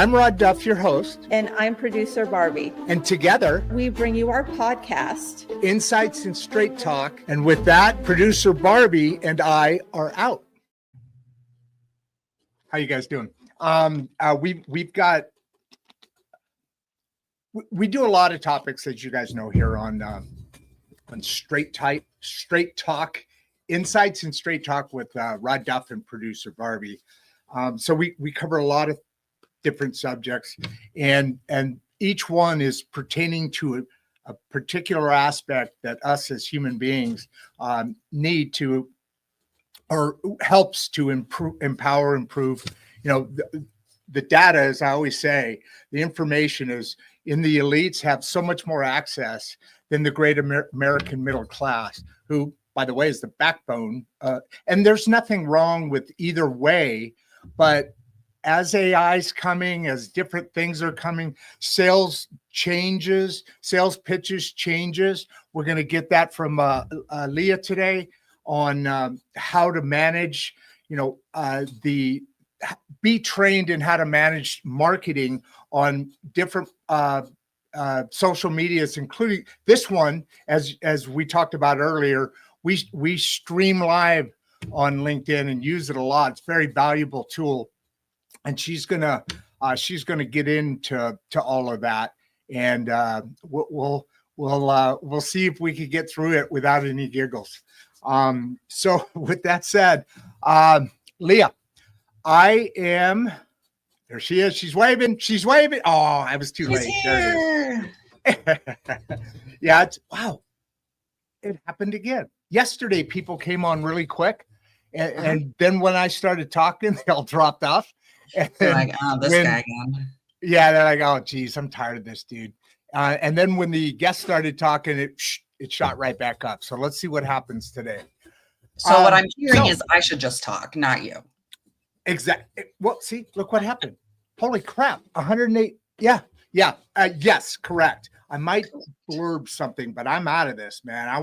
I'm Rod Duff, your host. And I'm producer Barbie. And together, we bring you our podcast, Insights and Straight Talk. And with that, producer Barbie and I are out. How you guys doing? We do a lot of topics, as you guys know, here on Straight Talk, Insights and Straight Talk with Rod Duff and producer Barbie. So we cover a lot of different subjects, and each one is pertaining to a particular aspect that us as human beings need to, or helps to empower, improve. You know, the data, as I always say, the information is in the elites have so much more access than the great American middle class, who, by the way, is the backbone. And there's nothing wrong with either way, but as AI's coming, as different things are coming, sales pitches changes. We're going to get that from Leah today on how to manage, be trained in how to manage marketing on different social medias, including this one, as we talked about earlier. We stream live on LinkedIn and use it a lot. It's a very valuable tool. And she's gonna get into all of that, and we'll see if we can get through it without any giggles. So with that said, Leah, there she is. She's waving. Oh, I was too late. There it is. Yeah, wow. It happened again. Yesterday, people came on really quick, and then when I started talking, they all dropped off. And they're like, oh, this guy again. Yeah, they're like, oh, geez, I'm tired of this dude. And then when the guest started talking, it shot right back up. So let's see what happens today. So what I'm hearing is I should just talk, not you. Exactly. Well, see, look what happened. Holy crap. 108. Yeah. Yes, correct. I might blurb something, but I'm out of this, man. I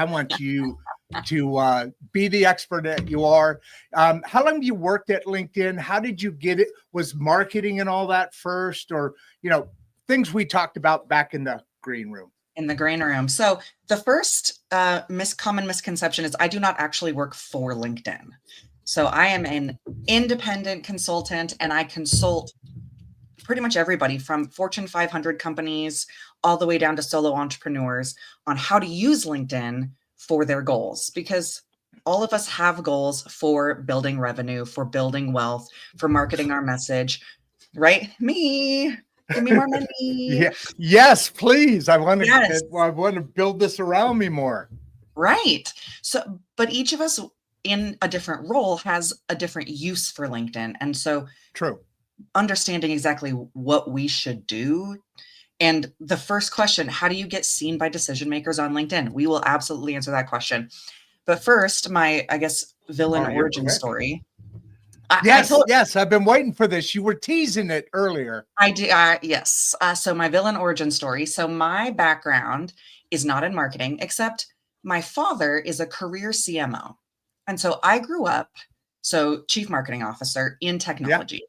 want you to be the expert that you are. How long have you worked at LinkedIn? How did you get it? Was marketing and all that first, or, things we talked about back in the green room? In the green room. So the first common misconception is I do not actually work for LinkedIn. So I am an independent consultant, and I consult pretty much everybody from Fortune 500 companies all the way down to solo entrepreneurs on how to use LinkedIn for their goals, because all of us have goals for building revenue, for building wealth, for marketing our message, right? Me, give me more money. Yeah. Yes, please. I want to build this around me more. Right. So, but each of us in a different role has a different use for LinkedIn. And so true. Understanding exactly what we should do. And the first question, how do you get seen by decision makers on LinkedIn? We will absolutely answer that question. But first, my, villain origin story. Yes, I've been waiting for this. You were teasing it earlier. I do. Yes. So my villain origin story. So my background is not in marketing, except my father is a career CMO. And so I grew up, chief marketing officer in technology. Yeah.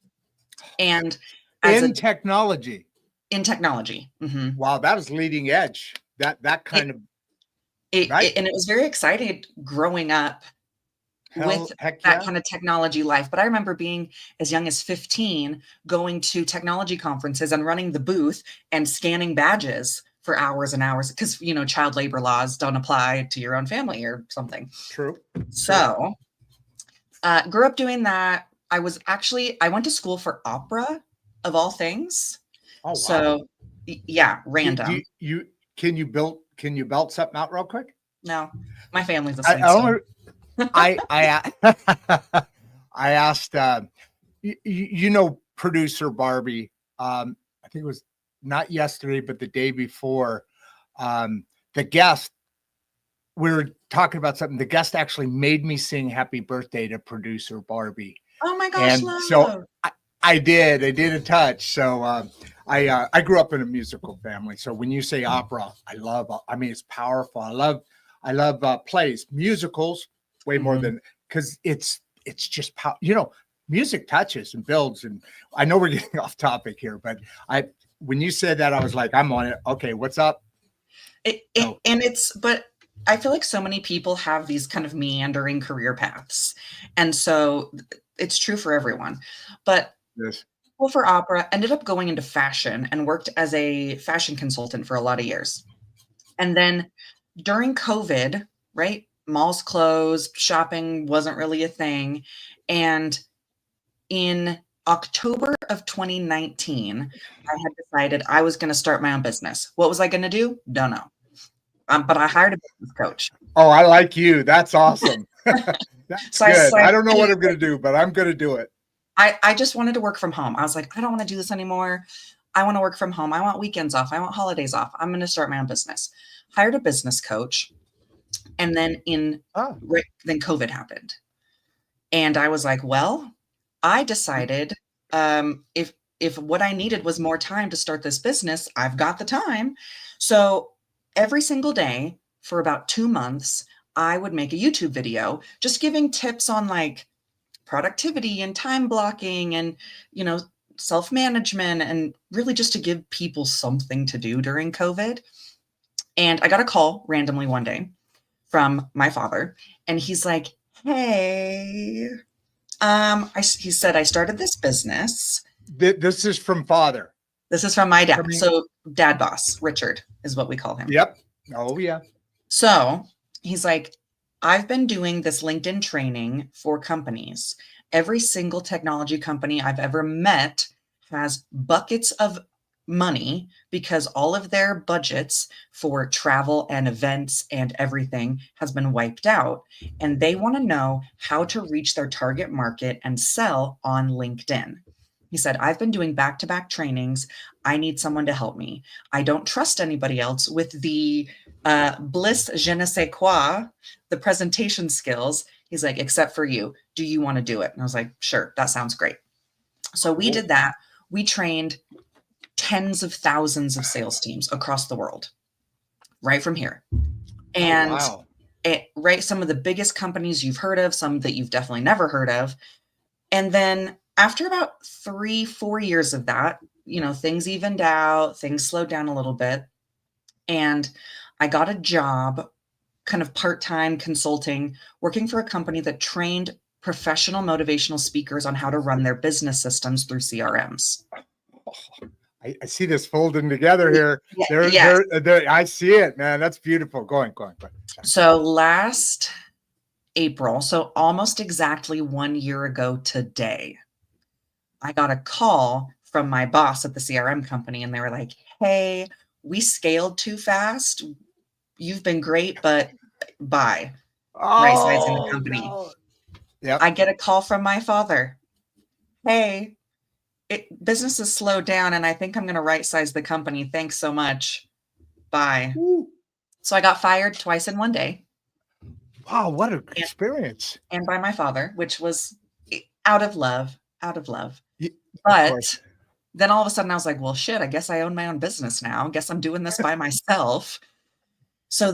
And in technology. Mm-hmm. Wow, that was leading edge. That kind of right? And it was very exciting growing up with that kind of technology life. But I remember being as young as 15, going to technology conferences and running the booth and scanning badges for hours and hours, because child labor laws don't apply to your own family or something. True. So grew up doing that. I went to school for opera, of all things. Oh, wow. So yeah, random. Can you belt something out real quick? No, my family's the same. I asked, producer Barbie, I think it was not yesterday, but the day before, the guest, we were talking about something. The guest actually made me sing happy birthday to producer Barbie. Oh my gosh. And love. So I did a touch. So I grew up in a musical family. So when you say opera, it's powerful. I love plays, musicals way more than, because it's just music touches and builds. And I know we're getting off topic here, but when you said that, I was like, I'm on it. Okay, what's up? But I feel like so many people have these kind of meandering career paths. And so it's true for everyone. But Yes. well, for opera, ended up going into fashion and worked as a fashion consultant for a lot of years. And then during COVID, right? Malls closed, shopping wasn't really a thing. And in October of 2019, I had decided I was going to start my own business. What was I going to do? Don't know. But I hired a business coach. Oh, I like you. That's awesome. That's So good. I don't know what I'm going to do, but I'm going to do it. I just wanted to work from home. I was like, I don't want to do this anymore. I want to work from home. I want weekends off. I want holidays off. I'm going to start my own business. Hired a business coach. And then then COVID happened. And I was like, well, I decided if what I needed was more time to start this business, I've got the time. So every single day for about 2 months, I would make a YouTube video just giving tips on like productivity and time blocking and, self-management, and really just to give people something to do during COVID. And I got a call randomly one day from my father, and he's like, hey, he said, I started this business. This is from father. This is from my dad. So dad boss, Richard is what we call him. Yep. Oh, yeah. So he's like, I've been doing this LinkedIn training for companies. Every single technology company I've ever met has buckets of money because all of their budgets for travel and events and everything has been wiped out. And they want to know how to reach their target market and sell on LinkedIn. He said, I've been doing back-to-back trainings. I need someone to help me. I don't trust anybody else with the Bliss je ne sais quoi, the presentation skills. He's like, except for you. Do you want to do it? And I was like, sure, that sounds great. So we did that. We trained tens of thousands of sales teams across the world, right from here. And some of the biggest companies you've heard of, some that you've definitely never heard of. And then after about 3-4 years of that, things evened out, things slowed down a little bit. And I got a job, kind of part-time consulting, working for a company that trained professional motivational speakers on how to run their business systems through CRMs. I see this folding together here. I see it, man. That's beautiful. Go on. So last April, so almost exactly 1 year ago today, I got a call from my boss at the CRM company, and they were like, hey, we scaled too fast. You've been great, but bye. Right-sizing the company. No. Yep. I get a call from my father. Hey, business has slowed down, and I think I'm going to right-size the company. Thanks so much. Bye. Ooh. So I got fired twice in one day. Wow, what an experience. And by my father, which was out of love. But then all of a sudden I was like, well, shit, I guess I own my own business now. I guess I'm doing this by myself. So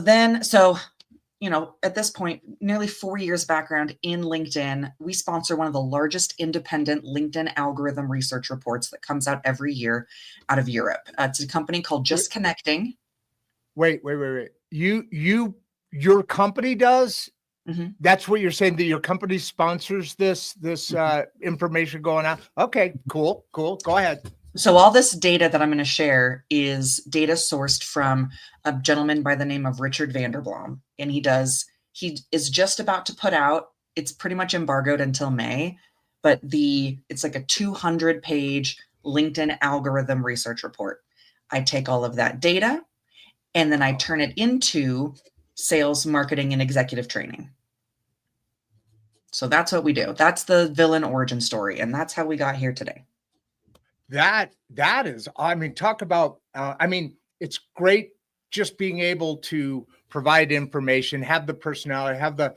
at this point, nearly 4 years background in LinkedIn, we sponsor one of the largest independent LinkedIn algorithm research reports that comes out every year out of Europe. It's a company called Just Connecting. Wait. Your company does? Mm-hmm. That's what you're saying, that your company sponsors this information going out. Okay, cool. Go ahead. So all this data that I'm going to share is data sourced from a gentleman by the name of Richard Vanderblom. And he is just about to put out, it's pretty much embargoed until May, but it's like a 200-page LinkedIn algorithm research report. I take all of that data and then I turn it into sales, marketing, and executive training. So that's what we do. That's the villain origin story. And that's how we got here today. That is, talk about, it's great just being able to provide information, have the personality, have the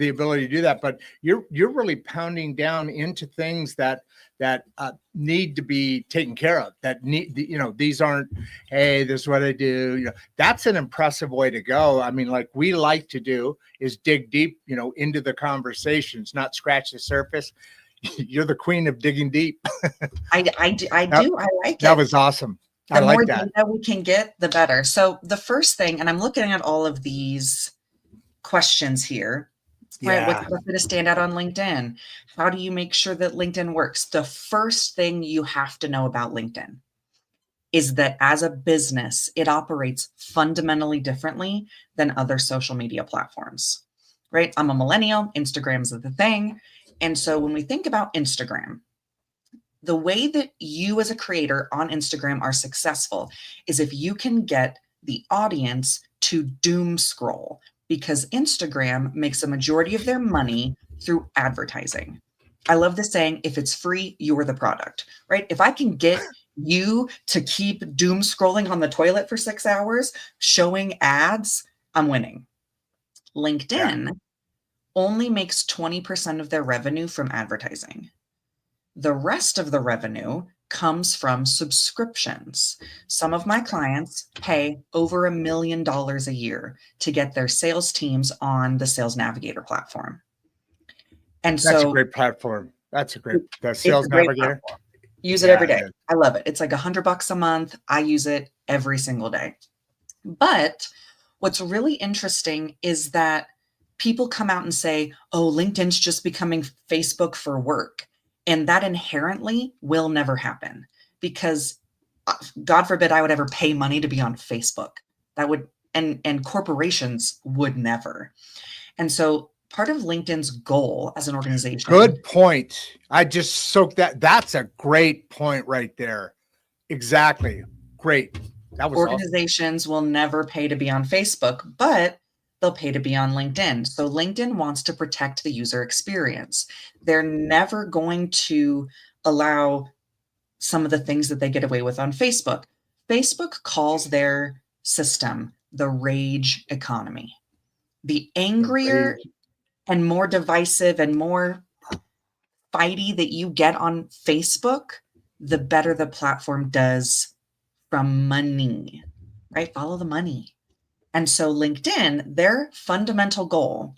ability to do that. But you're really pounding down into things that need to be taken care of, that need, these aren't, hey, this is what I do. That's an impressive way to go. Like we like to do is dig deep, into the conversations, not scratch the surface. you're the queen of digging deep. I do. I like That it. was awesome. The I like more that. data we can get, the better. So the first thing, and I'm looking at all of these questions here, right? What's Yeah. the best way to stand out on LinkedIn? How do you make sure that LinkedIn works? The first thing you have to know about LinkedIn is that as a business, it operates fundamentally differently than other social media platforms, right? I'm a millennial, Instagram's the thing. And so when we think about Instagram, the way that you as a creator on Instagram are successful is if you can get the audience to doom scroll, because Instagram makes a majority of their money through advertising. I love the saying, if it's free, you're the product, right? If I can get you to keep doom scrolling on the toilet for 6 hours, showing ads, I'm winning. LinkedIn only makes 20% of their revenue from advertising. The rest of the revenue comes from subscriptions. Some of my clients pay over $1 million a year to get their sales teams on the Sales Navigator platform. And That's a so great platform. That's a great, the it's Sales a great Navigator. platform. Use it every Yeah, day. it is. I love it. It's like $100 a month. I use it every single day. But what's really interesting is that people come out and say, oh, LinkedIn's just becoming Facebook for work. And that inherently will never happen, because God forbid I would ever pay money to be on Facebook. That would, and corporations would never. And so part of LinkedIn's goal as an organization. Good point. I just soaked that. That's a great point right there. Exactly. Great. That was awesome. Organizations will never pay to be on Facebook, but they'll pay to be on LinkedIn. So LinkedIn wants to protect the user experience. They're never going to allow some of the things that they get away with on Facebook. Facebook calls their system the rage economy. The angrier and more divisive and more fighty that you get on Facebook, the better the platform does from money, right? Follow the money. And so LinkedIn, their fundamental goal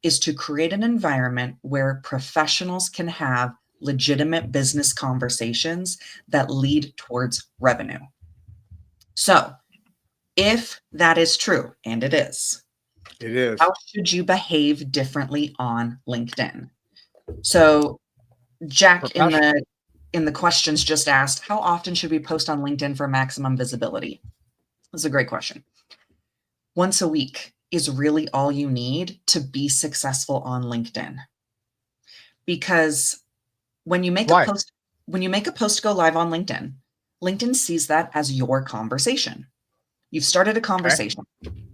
is to create an environment where professionals can have legitimate business conversations that lead towards revenue. So if that is true, and it is, how should you behave differently on LinkedIn? So Jack in the questions just asked, how often should we post on LinkedIn for maximum visibility? That's a great question. Once a week is really all you need to be successful on LinkedIn. Because when you make a post go live on LinkedIn, LinkedIn sees that as your conversation. You've started a conversation. Okay.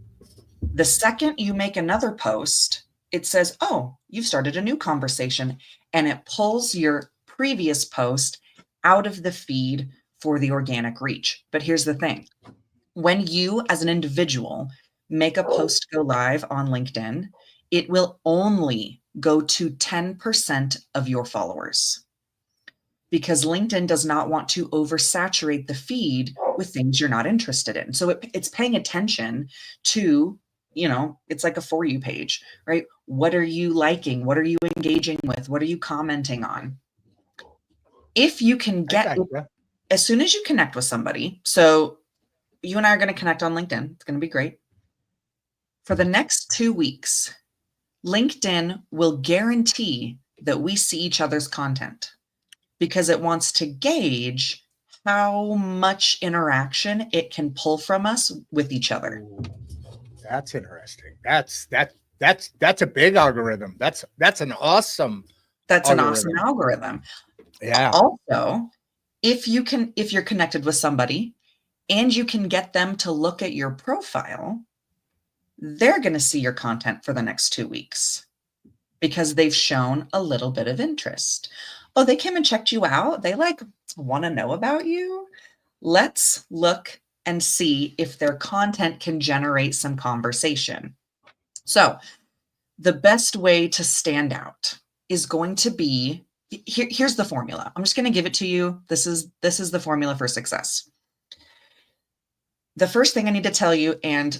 The second you make another post, it says, oh, you've started a new conversation, and it pulls your previous post out of the feed for the organic reach. But here's the thing. When you as an individual make a post go live on LinkedIn, it will only go to 10% of your followers, because LinkedIn does not want to oversaturate the feed with things you're not interested in. So it's paying attention to, it's like a For You page, right? What are you liking? What are you engaging with? What are you commenting on? If you can get, as soon as you connect with somebody, so you and I are going to connect on LinkedIn. It's going to be great. For the next 2 weeks, LinkedIn will guarantee that we see each other's content, because it wants to gauge how much interaction it can pull from us with each other. That's interesting. That's a big algorithm. That's an awesome. That's an awesome algorithm. Yeah. Also, if you're connected with somebody and you can get them to look at your profile, they're going to see your content for the next 2 weeks because they've shown a little bit of interest. Oh, they came and checked you out. They want to know about you. Let's look and see if their content can generate some conversation. So the best way to stand out is going to be, here's the formula. I'm just going to give it to you. This is the formula for success. The first thing I need to tell you, and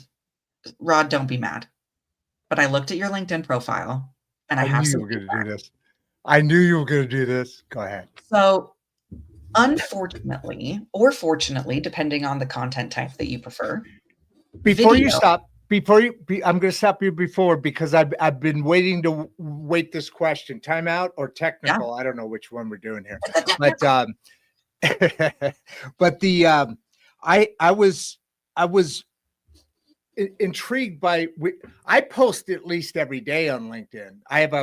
Rod, don't be mad, but I looked at your LinkedIn profile and I have knew you were going to do this. I knew you were going to do this. Go ahead. So unfortunately, or fortunately, depending on the content type that you prefer. Before you video- stop, I'm going to stop you before because I've been waiting to wait this question. Timeout or technical? I don't know which one we're doing here, but but I was intrigued by. I post at least every day on LinkedIn. I have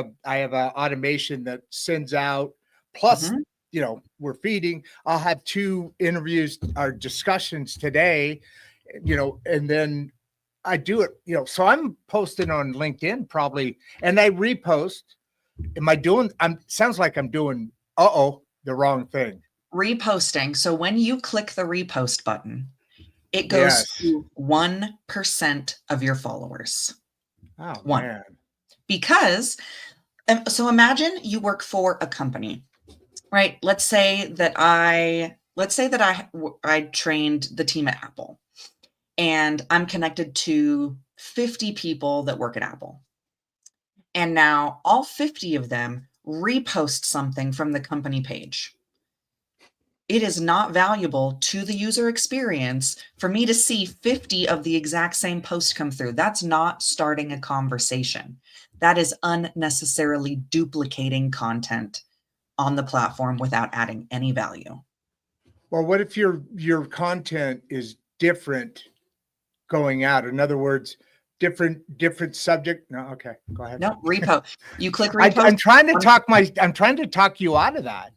a automation that sends out. Plus, Mhm. we're feeding. I'll have 2 interviews or discussions today. And then I do it. So I'm posting on LinkedIn probably, and I repost. Am I doing? Sounds like I'm doing. The wrong thing. Reposting. So when you click the repost button, it goes Yes. to 1% of your followers. Oh, One. man. Because, so imagine you work for a company, right? Let's say that I trained the team at Apple, and I'm connected to 50 people that work at Apple. And now all 50 of them repost something from the company page. It is not valuable to the user experience for me to see 50 of the exact same post come through. That's not starting a conversation. That is unnecessarily duplicating content on the platform without adding any value. Well, what if your content is different going out? In other words, different subject. No, okay, go ahead. No, repost. You click repost. I'm trying to talk you out of that.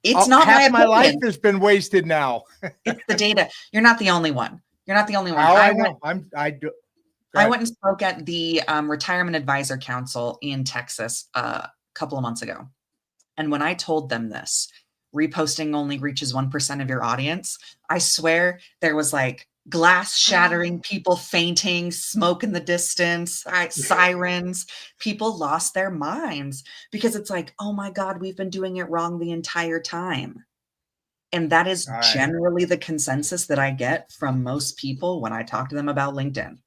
It's not half my my life opinion. has been wasted now. It's the data. You're not the only one. You're not the only one. I know. I went and spoke at the Retirement Advisor Council in Texas a couple of months ago. And when I told them this, reposting only reaches 1% of your audience, I swear there was like glass shattering, people fainting, smoke in the distance, sirens. People lost their minds because it's like, oh my God, we've been doing it wrong the entire time. And that is generally the consensus that I get from most people when I talk to them about LinkedIn.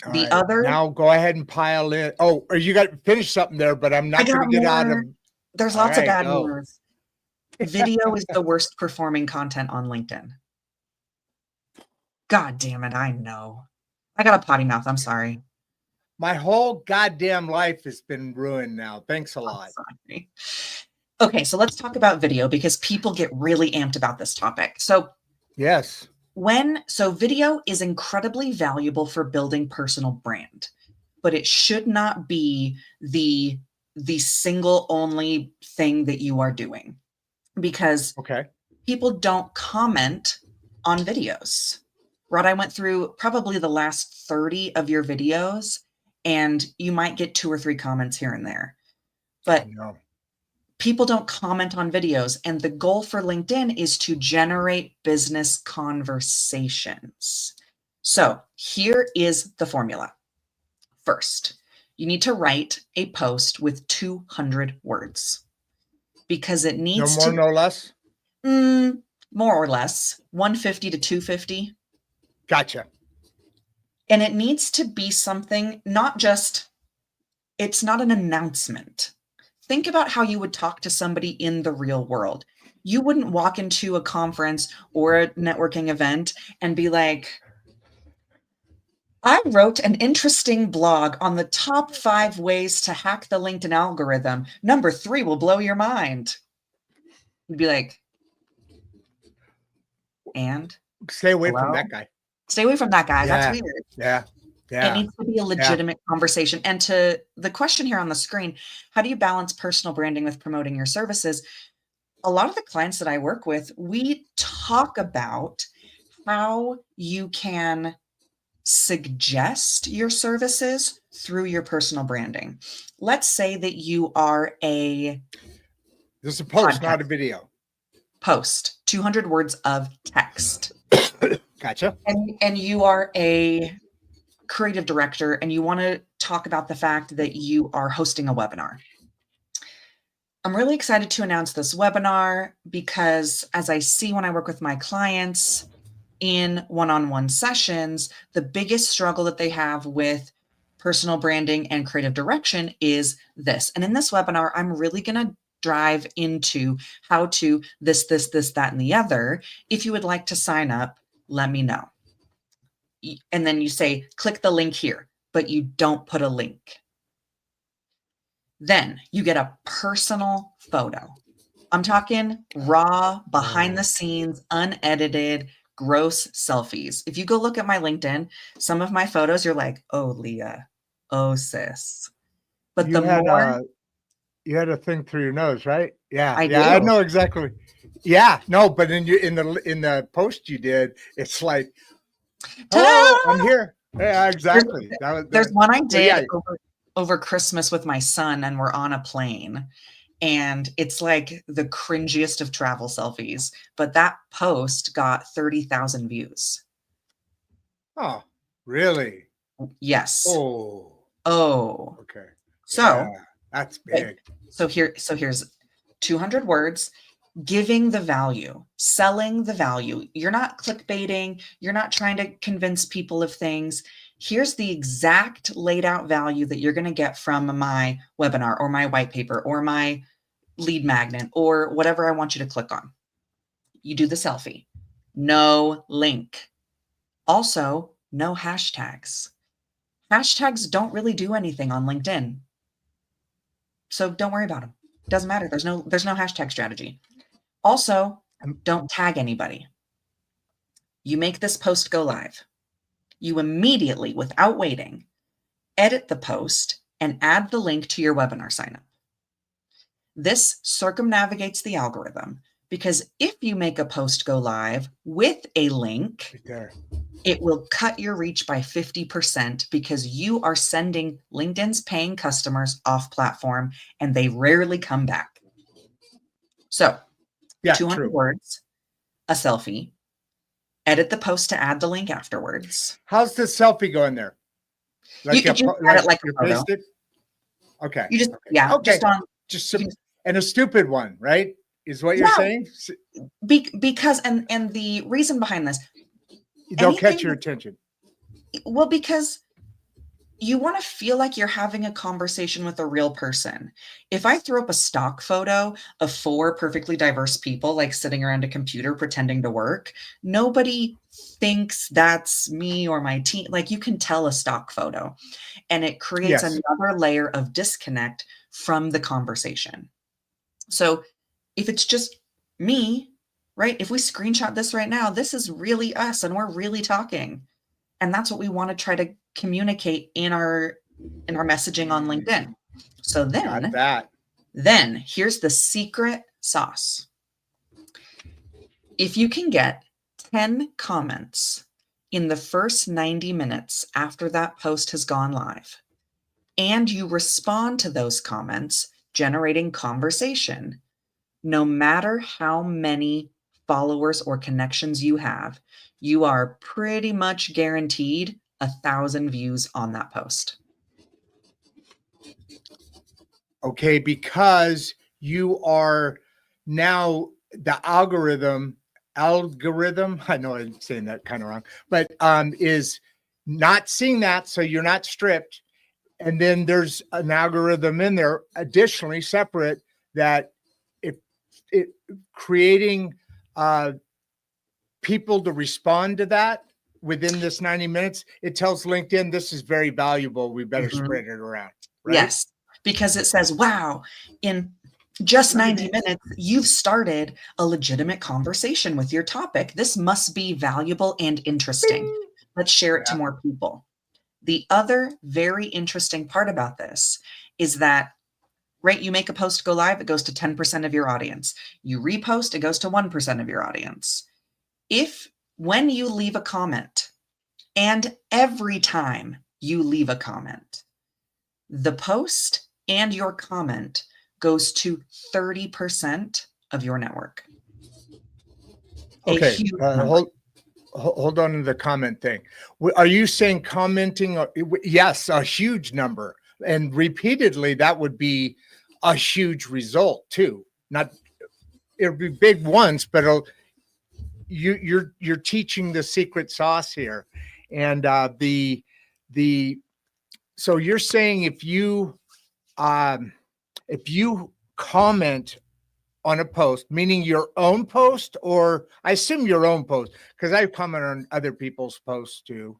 Now go ahead and pile in. Oh, or you got to finish something there, but I'm not going to get out of. There's lots of bad news. Video is the worst performing content on LinkedIn. God damn it, I know. I got a potty mouth. I'm sorry. My whole goddamn life has been ruined now. Thanks a lot. Sorry. Okay, so let's talk about video because people get really amped about this topic. So yes. Video is incredibly valuable for building personal brand, but it should not be the single only thing that you are doing because people don't comment on videos. Rod, I went through probably the last 30 of your videos and you might get 2 or 3 comments here and there, but people don't comment on videos. And the goal for LinkedIn is to generate business conversations. So here is the formula. First, you need to write a post with 200 words because it needs no more, no less. More or less 150 to 250. Gotcha. And it needs to be something, it's not an announcement. Think about how you would talk to somebody in the real world. You wouldn't walk into a conference or a networking event and be like, I wrote an interesting blog on the top 5 ways to hack the LinkedIn algorithm. Number 3 will blow your mind. You'd be like, and? Stay away from that guy. Stay away from that guy. Yeah. That's weird. Yeah. It needs to be a legitimate conversation. And to the question here on the screen, how do you balance personal branding with promoting your services? A lot of the clients that I work with, we talk about how you can suggest your services through your personal branding. Let's say that you are this is a post, not a video. Post, 200 words of text. Gotcha. And you are a creative director and you want to talk about the fact that you are hosting a webinar. I'm really excited to announce this webinar because as I see when I work with my clients in one-on-one sessions, the biggest struggle that they have with personal branding and creative direction is this. And in this webinar, I'm really going to drive into how to this, that, and the other. If you would like to sign up, let me know. And then you say, click the link here, but you don't put a link. Then you get a personal photo. I'm talking raw, behind the scenes, unedited, gross selfies. If you go look at my LinkedIn, some of my photos, you're like, oh, Leah, oh, sis. But You had a thing through your nose, right? Yeah. I I do. know exactly. Yeah, no, but in the post you did, it's like, Ta-da! oh, I'm here. Yeah, exactly. There's one I did yeah. over Christmas with my son, and we're on a plane. And it's like the cringiest of travel selfies. But that post got 30,000 views. Oh, really? Yes. Oh. Okay. So yeah, that's big. So here's 200 words, giving the value, selling the value. You're not clickbaiting. You're not trying to convince people of things. Here's the exact laid out value that you're going to get from my webinar or my white paper or my lead magnet or whatever I want you to click on. You do the selfie. No link. Also, no hashtags. Hashtags don't really do anything on LinkedIn. So don't worry about them. Doesn't matter. There's no hashtag strategy. Also, don't tag anybody. You make this post go live. You immediately, without waiting, edit the post and add the link to your webinar signup. This circumnavigates the algorithm because if you make a post go live with a link, Right there. it will cut your reach by 50% because you are sending LinkedIn's paying customers off platform and they rarely come back. So, 200 words, a selfie, edit the post to add the link afterwards. How's the selfie going there? You just add it like a photo. Pasted? Okay. You just, okay. yeah, okay. just on. And a stupid one, right? Is what you're saying? Because, and the reason behind this, they'll catch your attention. Well, because you want to feel like you're having a conversation with a real person. If I throw up a stock photo of 4 perfectly diverse people, like sitting around a computer pretending to work, nobody thinks that's me or my team. Like you can tell a stock photo and it creates another layer of disconnect from the conversation. So if it's just me, right? If we screenshot this right now, this is really us and we're really talking. And that's what we want to try to communicate in our messaging on LinkedIn. So then here's the secret sauce. If you can get 10 comments in the first 90 minutes after that post has gone live, and you respond to those comments, generating conversation, no matter how many followers or connections you have, you are pretty much guaranteed 1,000 views on that post. Okay, because you are now the algorithm, I know I'm saying that kind of wrong, but is not seeing that. So you're not stripped. And then there's an algorithm in there additionally separate that it creating people to respond to that within this 90 minutes. It tells LinkedIn this is very valuable. We better spread it around. Right? Yes, because it says, wow, in just 90 minutes, you've started a legitimate conversation with your topic. This must be valuable and interesting. Let's share it to more people. The other very interesting part about this is that, right, you make a post go live, it goes to 10% of your audience. You repost, it goes to 1% of your audience. When you leave a comment, and every time you leave a comment, the post and your comment goes to 30% of your network. Okay, hold on to the comment thing. Are you saying commenting? Yes, a huge number. And repeatedly, that would be a huge result too. Not, it'll be big once, but you're teaching the secret sauce here. And the So you're saying if you comment on a post, meaning your own post, or I assume your own post, because I comment on other people's posts too.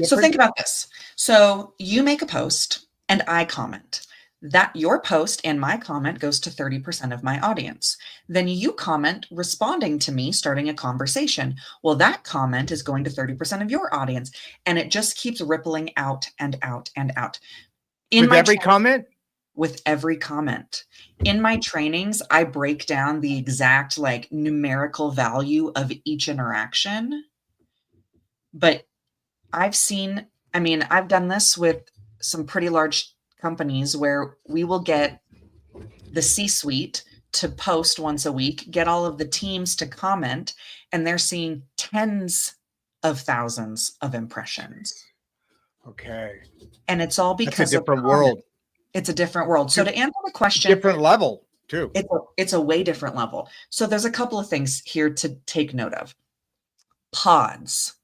So think about this. So you make a post and I comment. That your post and my comment goes to 30% of my audience. Then you comment responding to me, starting a conversation. Well, that comment is going to 30% of your audience, and it just keeps rippling out and out and out. With every comment? With every comment. In my trainings, I break down the exact like numerical value of each interaction. But I've done this with some pretty large companies where we will get the C-suite to post once a week, get all of the teams to comment, and they're seeing tens of thousands of impressions. Okay. And it's all because it's a different world. It's a different world. So to answer the question, different level too. It's a way different level. So there's a couple of things here to take note of. Pods.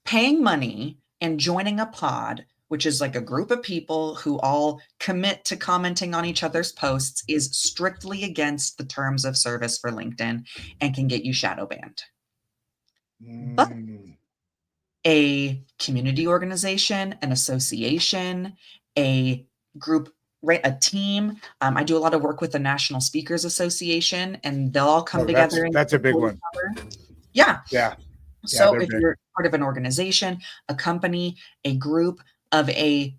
Paying money and joining a pod, which is like a group of people who all commit to commenting on each other's posts, is strictly against the terms of service for LinkedIn and can get you shadow banned. But a community organization, an association, a group, right? A team. I do a lot of work with the National Speakers Association, and they'll all come together. That's a big one. Yeah. Yeah. So if you're part of an organization, a company, a group of a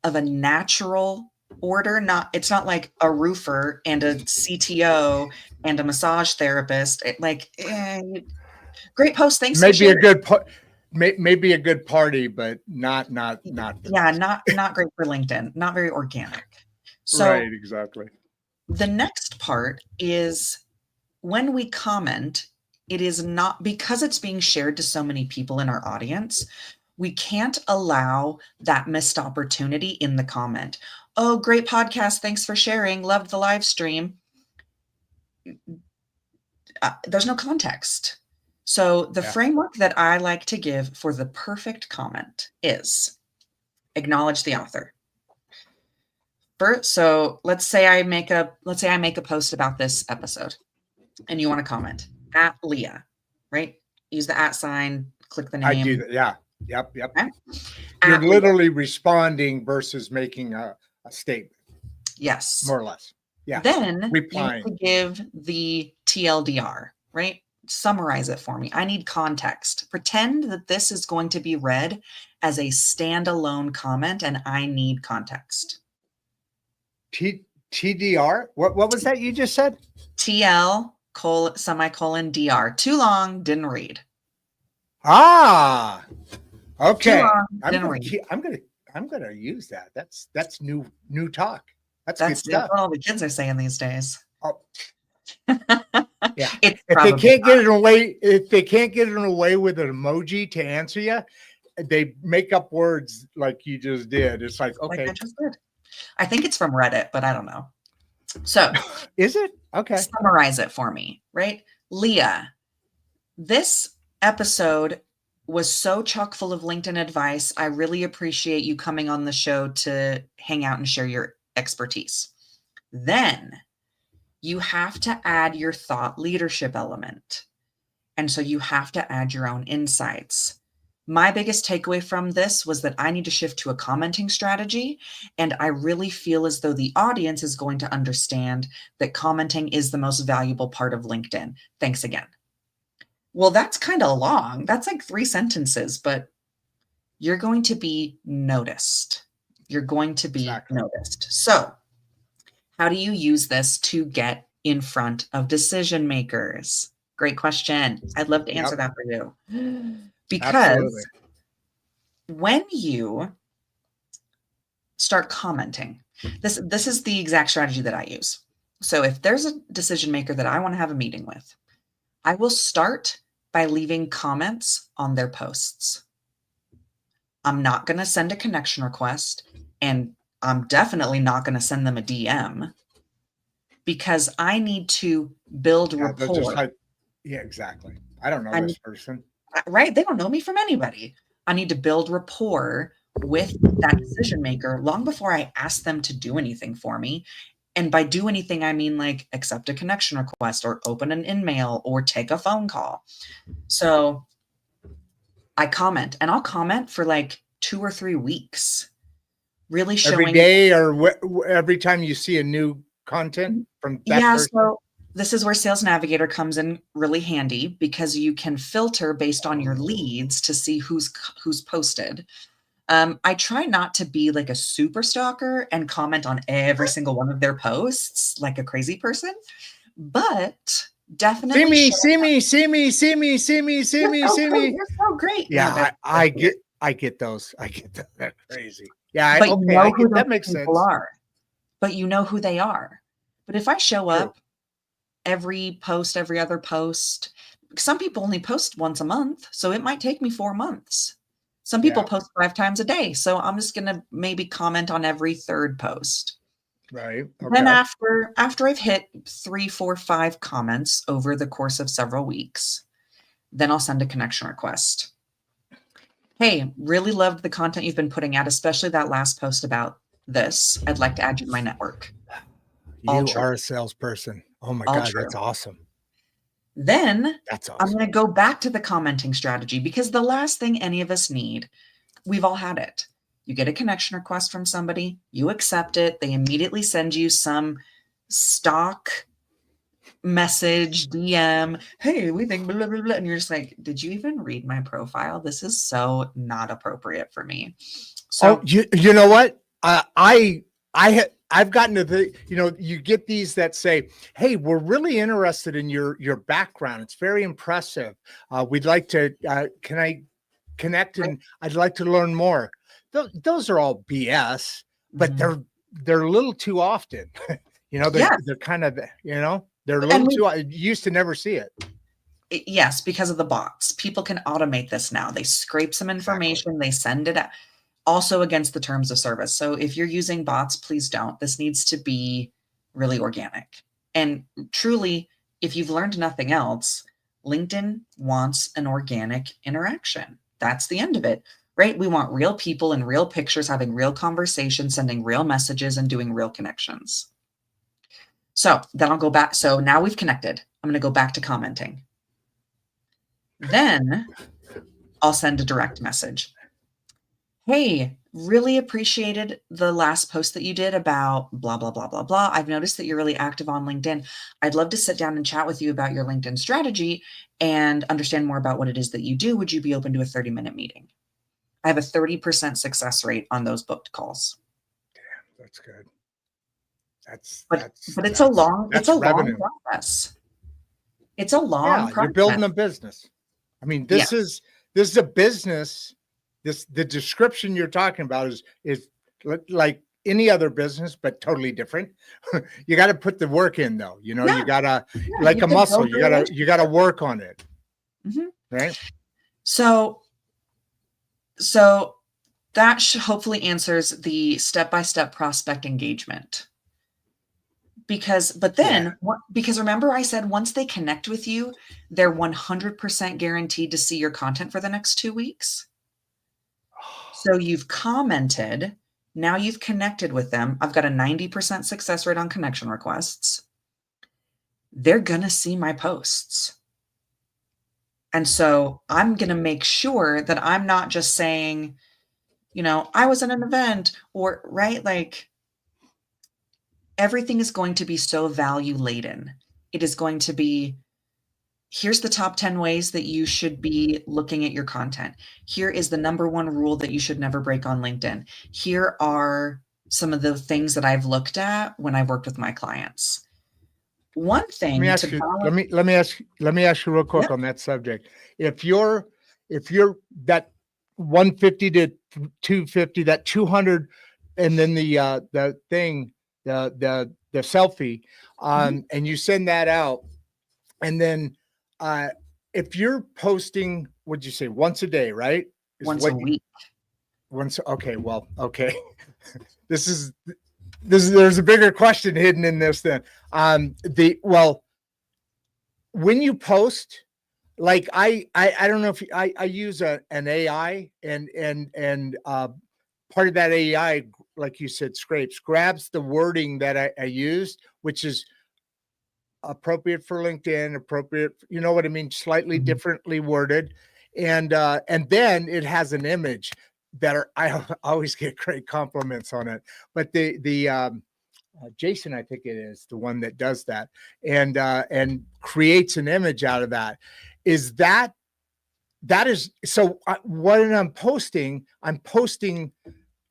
natural order, it's not like a roofer and a CTO and a massage therapist. Great post. Thanks. Maybe a good party, but not. Yeah, not great for LinkedIn. Not very organic. So right, exactly. The next part is when we comment. It is not, because it's being shared to so many people in our audience, we can't allow that missed opportunity in the comment. Oh, great podcast. Thanks for sharing. Loved the live stream. There's no context. So the framework that I like to give for the perfect comment is acknowledge the author. First, so let's say I make a post about this episode and you want to comment. At Leah, right? Use the @ sign, click the name. I do that. Yeah. Yep. Okay. You're literally responding versus making a statement. Yes. More or less. Yeah. Then replying. You need to give the TLDR, right? Summarize it for me. I need context. Pretend that this is going to be read as a standalone comment and I need context. TDR? What was that you just said? TL : DR. Too long, didn't read. Ah, okay. I'm gonna use that. That's new talk. That's good stuff. That's what all the kids are saying these days. Oh. Yeah. If they can't get it away with an emoji to answer you, they make up words like you just did. It's like, okay. Like I just did. I think it's from Reddit, but I don't know. So is it? Okay. Summarize it for me, right? Leah, this episode was so chock full of LinkedIn advice. I really appreciate you coming on the show to hang out and share your expertise. Then you have to add your thought leadership element. And so you have to add your own insights. My biggest takeaway from this was that I need to shift to a commenting strategy. And I really feel as though the audience is going to understand that commenting is the most valuable part of LinkedIn. Thanks again. Well, that's kind of long. That's like 3 sentences, but you're going to be noticed. You're going to be noticed. So how do you use this to get in front of decision makers? Great question. I'd love to answer that for you. Because when you start commenting, this is the exact strategy that I use. So if there's a decision maker that I want to have a meeting with, I will start by leaving comments on their posts. I'm not going to send a connection request, and I'm definitely not going to send them a DM because I need to build rapport. Yeah, exactly. I don't know this person. Right? They don't know me from anybody. I need to build rapport with that decision maker long before I ask them to do anything for me. And by do anything, I mean like accept a connection request or open an InMail or take a phone call. So I comment, and I'll comment for like 2 or 3 weeks, really showing every day or every time you see a new content from that person. So this is where Sales Navigator comes in really handy, because you can filter based on your leads to see who's posted. I try not to be like a super stalker and comment on every single one of their posts like a crazy person, but definitely see me. You're so great. Yeah, I get those. I get that. That's crazy. Yeah, But you know who that makes sense. people are. But you know who they are. But if I show up every post, every other post, some people only post once a month, so it might take me 4 months. Some people post 5 times a day, so I'm just going to maybe comment on every 3rd post. Right. Okay. Then after I've hit 3, 4, 5 comments over the course of several weeks, then I'll send a connection request. Hey, really loved the content you've been putting out, especially that last post about this. I'd like to add you to my network. You are a salesperson. Oh my God, that's awesome. Then that's awesome. I'm going to go back to the commenting strategy, because the last thing any of us need, we've all had it. You get a connection request from somebody, you accept it, they immediately send you some stock message, DM, hey, we think blah, blah, blah. And you're just like, did you even read my profile? This is so not appropriate for me. So you know what? I've gotten to the, you get these that say, hey, we're really interested in your background. It's very impressive. We'd like to, can I connect? And I'd like to learn more. Those are all BS, but they're a little too often. They're kind of, they're a little too, you used to never see it. Yes, because of the bots. People can automate this now. They scrape some information, they send it out. Also against the terms of service. So if you're using bots, please don't. This needs to be really organic. And truly, if you've learned nothing else, LinkedIn wants an organic interaction. That's the end of it, right? We want real people and real pictures, having real conversations, sending real messages, and doing real connections. So then I'll go back. So now we've connected. I'm going to go back to commenting. Then I'll send a direct message. Hey, really appreciated the last post that you did about blah, blah, blah, blah, blah. I've noticed that you're really active on LinkedIn. I'd love to sit down and chat with you about your LinkedIn strategy and understand more about what it is that you do. Would you be open to a 30-minute meeting? I have a 30% success rate on those booked calls. Damn, that's good. But it's a long process. It's a long process. You're building a business. I mean, this is a business. The description you're talking about is like any other business, but totally different. You got to put the work in, though. You gotta like a muscle. You gotta work on it, right? So that hopefully answers the step-by-step prospect engagement. Because remember I said once they connect with you, they're 100% guaranteed to see your content for the next 2 weeks. So you've commented, now you've connected with them. I've got a 90% success rate on connection requests. They're going to see my posts. And so I'm going to make sure that I'm not just saying, I was at an event or like everything is going to be so value laden. It is going to be, here's the top 10 ways that you should be looking at your content. Here is the number 1 rule that you should never break on LinkedIn. Here are some of the things that I've looked at when I've worked with my clients. One thing. Let me ask you real quick on that subject. If you're that 150 to 250, that 200, and then the thing, the selfie, and you send that out, and then if you're posting, what'd you say, once a day, right? Once a week. Okay. Well, okay. There's a bigger question hidden in this then. When you post, like I don't know if I use an AI and part of that AI, like you said, grabs the wording that I used, which is appropriate for LinkedIn, appropriate, you know what I mean, slightly Mhm. differently worded, and then it has an image that I always get great compliments on it. But the Jason, I think it is the one that does that and creates an image out of that. Is that is so? What I'm posting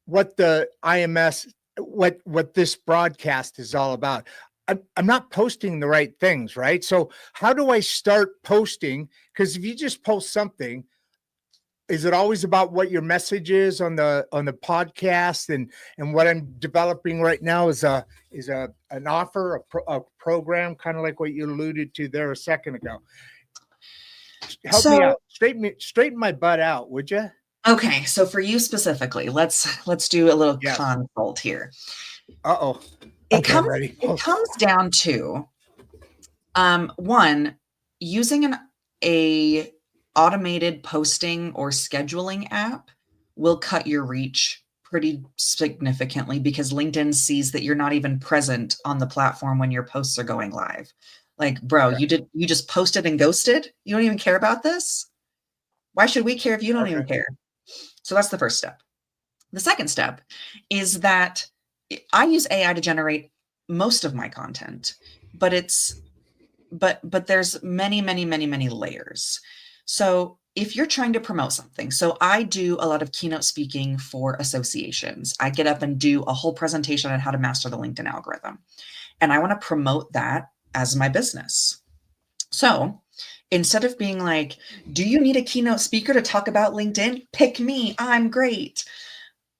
what the IMS, what this broadcast is all about. I'm not posting the right things, right? So how do I start posting? Because if you just post something, is it always about what your message is on the podcast? And what I'm developing right now is an offer, a program, kind of like what you alluded to there a second ago. Help me So, out, straighten my butt out, would you? okay, so for you specifically, let's do a little Yes. consult here. Uh-oh. It Okay, I'm comes ready. it comes down to one, using a automated posting or scheduling app will cut your reach pretty significantly because LinkedIn sees that you're not even present on the platform when your posts are going live. Like, bro, Okay. you just posted and ghosted? You don't even care about this? Why should we care if you don't even Okay. care? So that's the first step. The second step is that I use AI to generate most of my content, but there's many layers. So if you're trying to promote something, so I do a lot of keynote speaking for associations. I get up and do a whole presentation on how to master the LinkedIn algorithm. And I want to promote that as my business. So instead of being like, do you need a keynote speaker to talk about LinkedIn? Pick me, I'm great.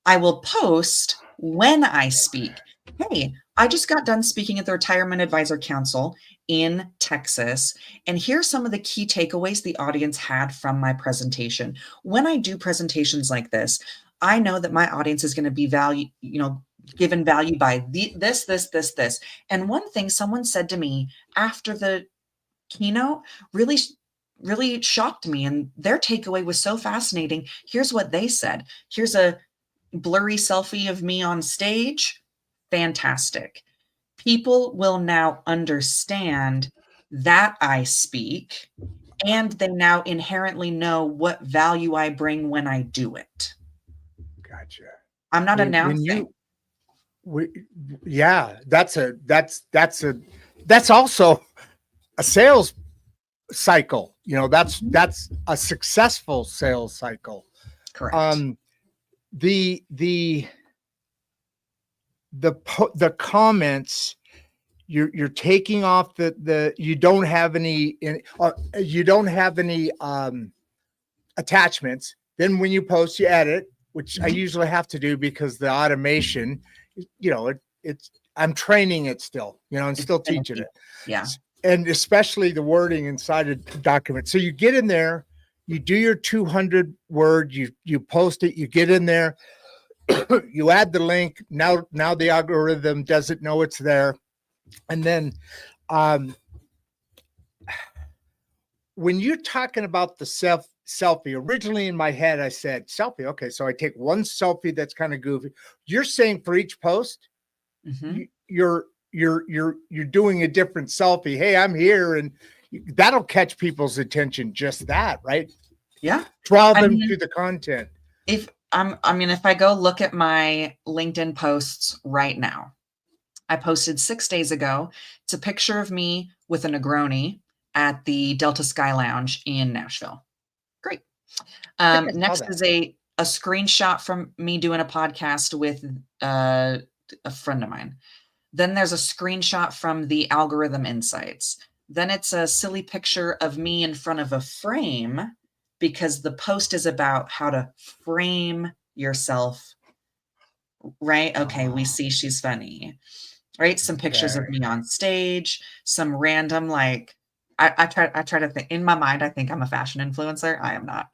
I will post when I speak. Hey, I just got done speaking at the Retirement Advisor Council in Texas. And here's some of the key takeaways the audience had from my presentation. When I do presentations like this, I know that my audience is going to be given value by this. And one thing someone said to me after the keynote really shocked me. And their takeaway was so fascinating. Here's what they said. Here's a blurry selfie of me on stage. Fantastic. People will now understand that I speak, and they now inherently know what value I bring when I do it. Gotcha. I'm not When announcing. yeah, that's also a sales cycle. You know, that's a successful sales cycle. Correct. The comments, you're taking off the you don't have any attachments. Then when you post, you edit, which I usually have to do because the automation, it's I'm training it still, and still teaching it. Yeah. And especially the wording inside a document. So you get in there, you do your 200 word, you post it, you get in there, you add the link. Now the algorithm doesn't know it's there. And then when you're talking about the selfie, originally in my head, I said selfie. Okay, so I take one selfie that's kind of goofy. You're saying for each post, you're doing a different selfie. Hey, I'm here, and that'll catch people's attention. Just that, right? Yeah. Draw them to the content. If I go look at my LinkedIn posts right now, I posted 6 days ago. It's a picture of me with a Negroni at the Delta Sky Lounge in Nashville. Great. Next is a screenshot from me doing a podcast with a friend of mine. Then there's a screenshot from the algorithm insights. Then it's a silly picture of me in front of a frame because the post is about how to frame yourself. Right? Okay, we see she's funny. Right? Some pictures of me on stage, some random I try to think in my mind. I think I'm a fashion influencer. I am not.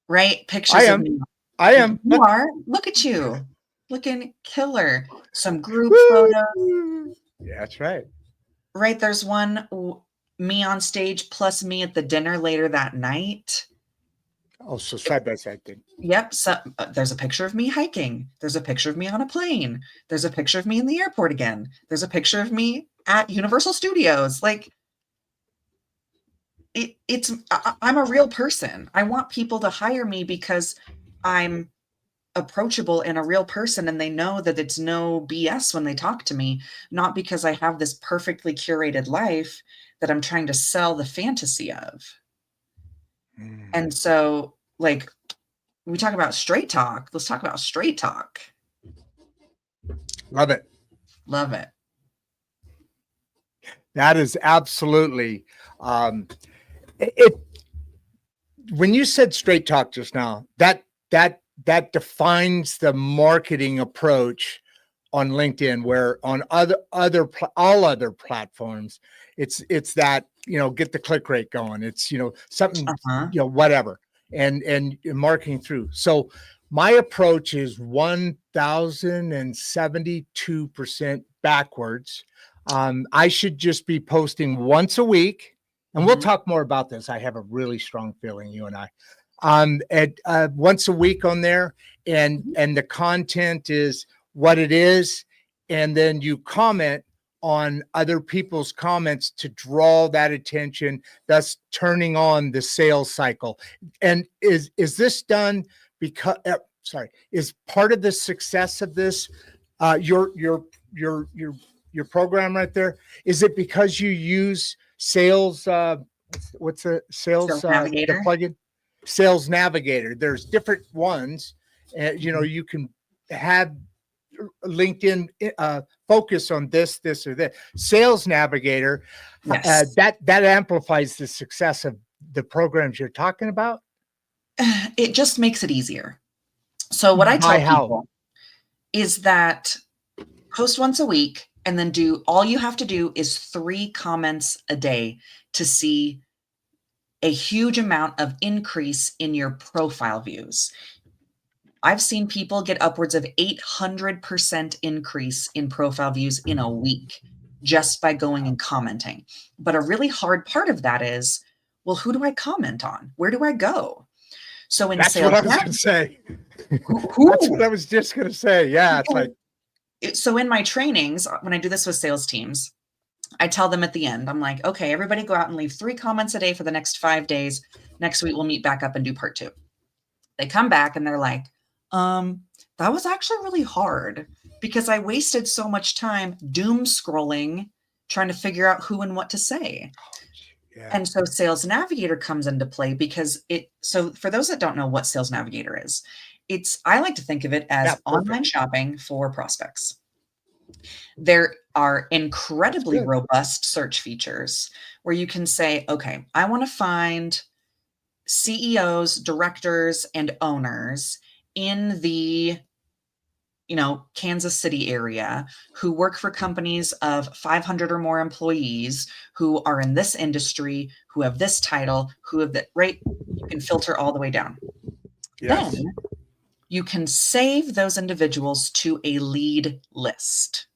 Right? Pictures of me. I am. You are. Look at you, looking killer. Some group photos. Yeah, that's right. Right. There's one me on stage plus me at the dinner later that night. Oh, so side by side thing. Yep. So there's a picture of me hiking. There's a picture of me on a plane. There's a picture of me in the airport again. There's a picture of me at Universal Studios. Like I'm a real person. I want people to hire me because I'm approachable and a real person, and they know that it's no BS when they talk to me, not because I have this perfectly curated life that I'm trying to sell the fantasy of. And so, like, we talk about straight talk. Let's talk about straight talk. Love it. Love it. That is absolutely it. When you said straight talk just now, that defines the marketing approach on LinkedIn, where on all other platforms, it's that, get the click rate going. It's, something, whatever, and marketing through. So my approach is 1,072% backwards. I should just be posting once a week, and we'll talk more about this. I have a really strong feeling, you and I, at once a week on there, and the content is what it is, and then you comment on other people's comments to draw that attention, thus turning on the sales cycle. And is this done because is part of the success of this your program right there, is it because you use sales what's the sales Navigator? the plugin Sales Navigator? There's different ones, you can have LinkedIn focus on this or that. Sales Navigator, Yes. that amplifies the success of the programs you're talking about. It just makes it easier. So what I tell people is that post once a week, and then all you have to do is 3 comments a day to see a huge amount of increase in your profile views. I've seen people get upwards of 800% increase in profile views in a week just by going and commenting. But a really hard part of that is, well, who do I comment on? Where do I go? So in That's sales, what I was going to say. That's what I was just going to say. Yeah, it's like. So in my trainings, when I do this with sales teams, I tell them at the end, I'm like, okay, everybody go out and leave 3 comments a day for the next 5 days. Next week, we'll meet back up and do part 2. They come back and they're like, that was actually really hard because I wasted so much time doom scrolling, trying to figure out who and what to say. Yeah. And so Sales Navigator comes into play because so for those that don't know what Sales Navigator is, I like to think of it as online shopping for prospects. There are incredibly robust search features where you can say, okay, I want to find CEOs, directors, and owners in the Kansas City area who work for companies of 500 or more employees, who are in this industry, who have this title, who have that, right? You can filter all the way down. Yes. Then you can save those individuals to a lead list.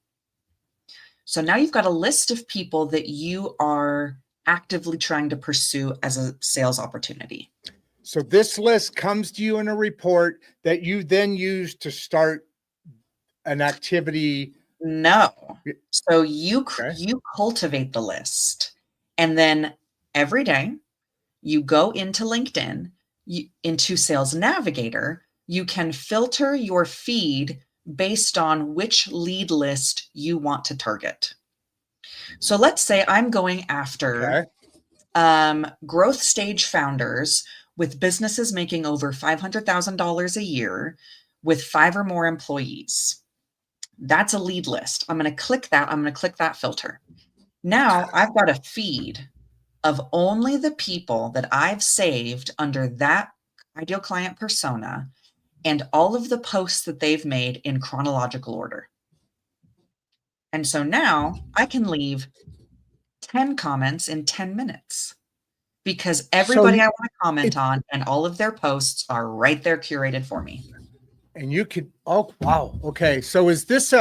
So now you've got a list of people that you are actively trying to pursue as a sales opportunity. So this list comes to you in a report that you then use to start an activity. No. So you cultivate the list, and then every day you go into LinkedIn, into Sales Navigator, you can filter your feed based on which lead list you want to target. So let's say I'm going after growth stage founders with businesses making over $500,000 a year with 5 or more employees. That's a lead list. I'm going to click that. I'm going to click that filter. Now I've got a feed of only the people that I've saved under that ideal client persona and all of the posts that they've made in chronological order. And so now I can leave 10 comments in 10 minutes because everybody I want to comment on and all of their posts are right there curated for me. And you could, oh, wow. Okay. So is this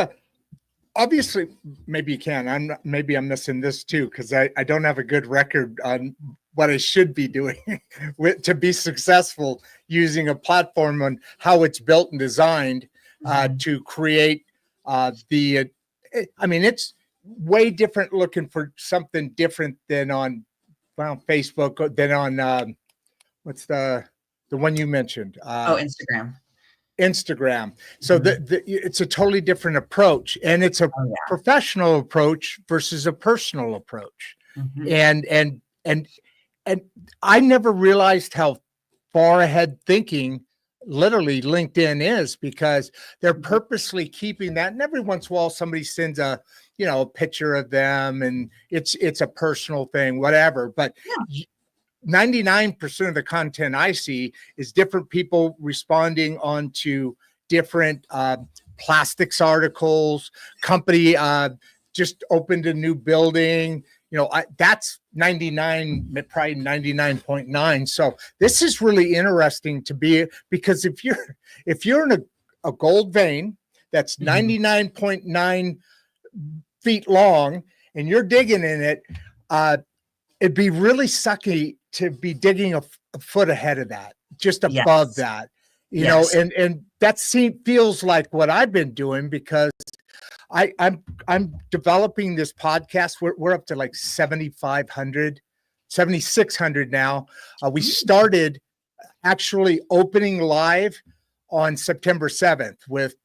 obviously, maybe you can. Maybe I'm missing this too, because I don't have a good record on what I should be doing to be successful using a platform on how it's built and designed to create it's way different looking for something different than on Facebook, than on what's the one you mentioned? Instagram. So it's a totally different approach, and it's a professional approach versus a personal approach. And I never realized how far ahead thinking literally LinkedIn is, because they're purposely keeping that. And every once in a while somebody sends a picture of them, and it's a personal thing, whatever. But 99% of the content I see is different people responding onto different plastics articles, company just opened a new building. That's 99, probably 99.9. So this is really interesting because if you're in a gold vein that's 99.9 feet long and you're digging in it, it'd be really sucky to be digging a foot ahead of that, just above that, and that feels like what I've been doing, because I'm developing this podcast. We're up to like 7,600 now. We started actually opening live on September 7th with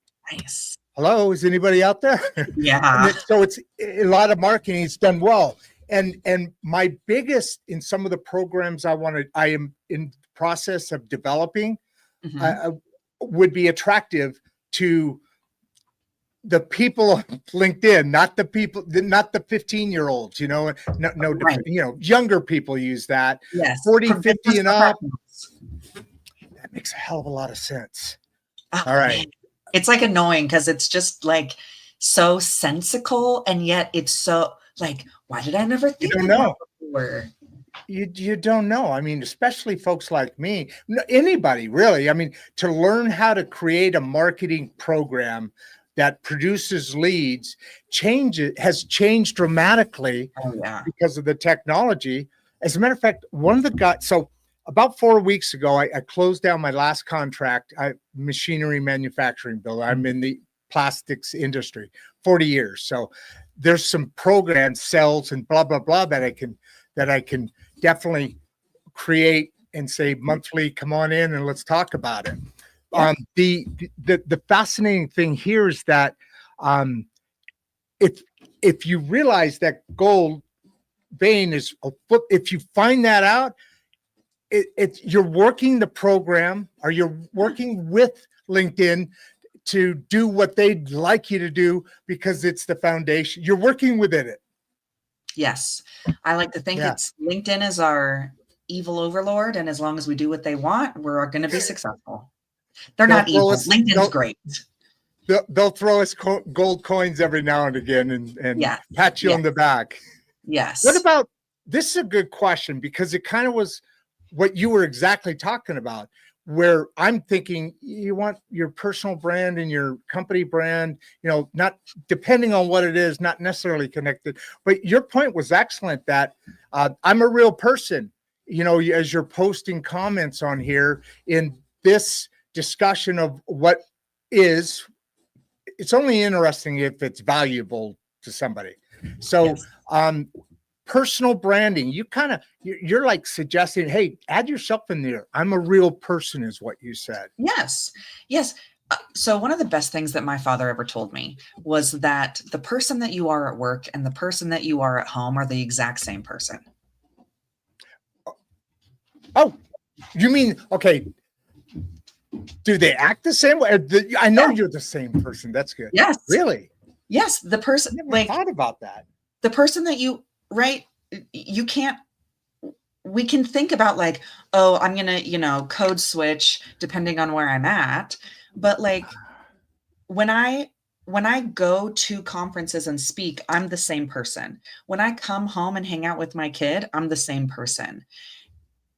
hello, is anybody out there? So it's a lot of marketing. It's done well. And my biggest, in some of the programs I am in the process of developing, would be attractive to the people on LinkedIn, not the 15-year-olds, younger people use that. 40, 50 and up. That makes a hell of a lot of sense. All right. Man. It's like annoying because it's just like so sensical, and yet it's so like, why did I never think of that before? You don't know. I mean, especially folks like me, anybody really. I mean, to learn how to create a marketing program that produces leads has changed dramatically because of the technology. As a matter of fact, one of the guys, so about 4 weeks ago, I closed down my last contract, machinery manufacturing builder. I'm in the plastics industry, 40 years. So there's some programs, cells, and blah, blah, blah that I can definitely create and say monthly, come on in and let's talk about it. The fascinating thing here is that if you realize that gold vein is if you find that out, you're working the program, or you're working with LinkedIn to do what they'd like you to do, because it's the foundation. You're working within it. Yes. I like to think it's LinkedIn is our evil overlord. And as long as we do what they want, we're going to be successful. They're not evil. LinkedIn's great. They'll throw us gold coins every now and again and pat you on the back. Yes. What about, this is a good question, because it kind of was what you were exactly talking about, where I'm thinking you want your personal brand and your company brand, not depending on what it is, not necessarily connected. But your point was excellent that I'm a real person, as you're posting comments on here in this discussion of what is, it's only interesting if it's valuable to somebody. So, personal branding, you're like suggesting, hey, add yourself in there. I'm a real person is what you said. Yes. So one of the best things that my father ever told me was that the person that you are at work and the person that you are at home are the exact same person. Oh, you mean, okay. Do they act the same way? I know you're the same person. That's good. Yes. Really? Yes. The person, I never thought about that. The person that you can't, we can think about like, oh, I'm going to, code switch depending on where I'm at. But like when I go to conferences and speak, I'm the same person. When I come home and hang out with my kid, I'm the same person.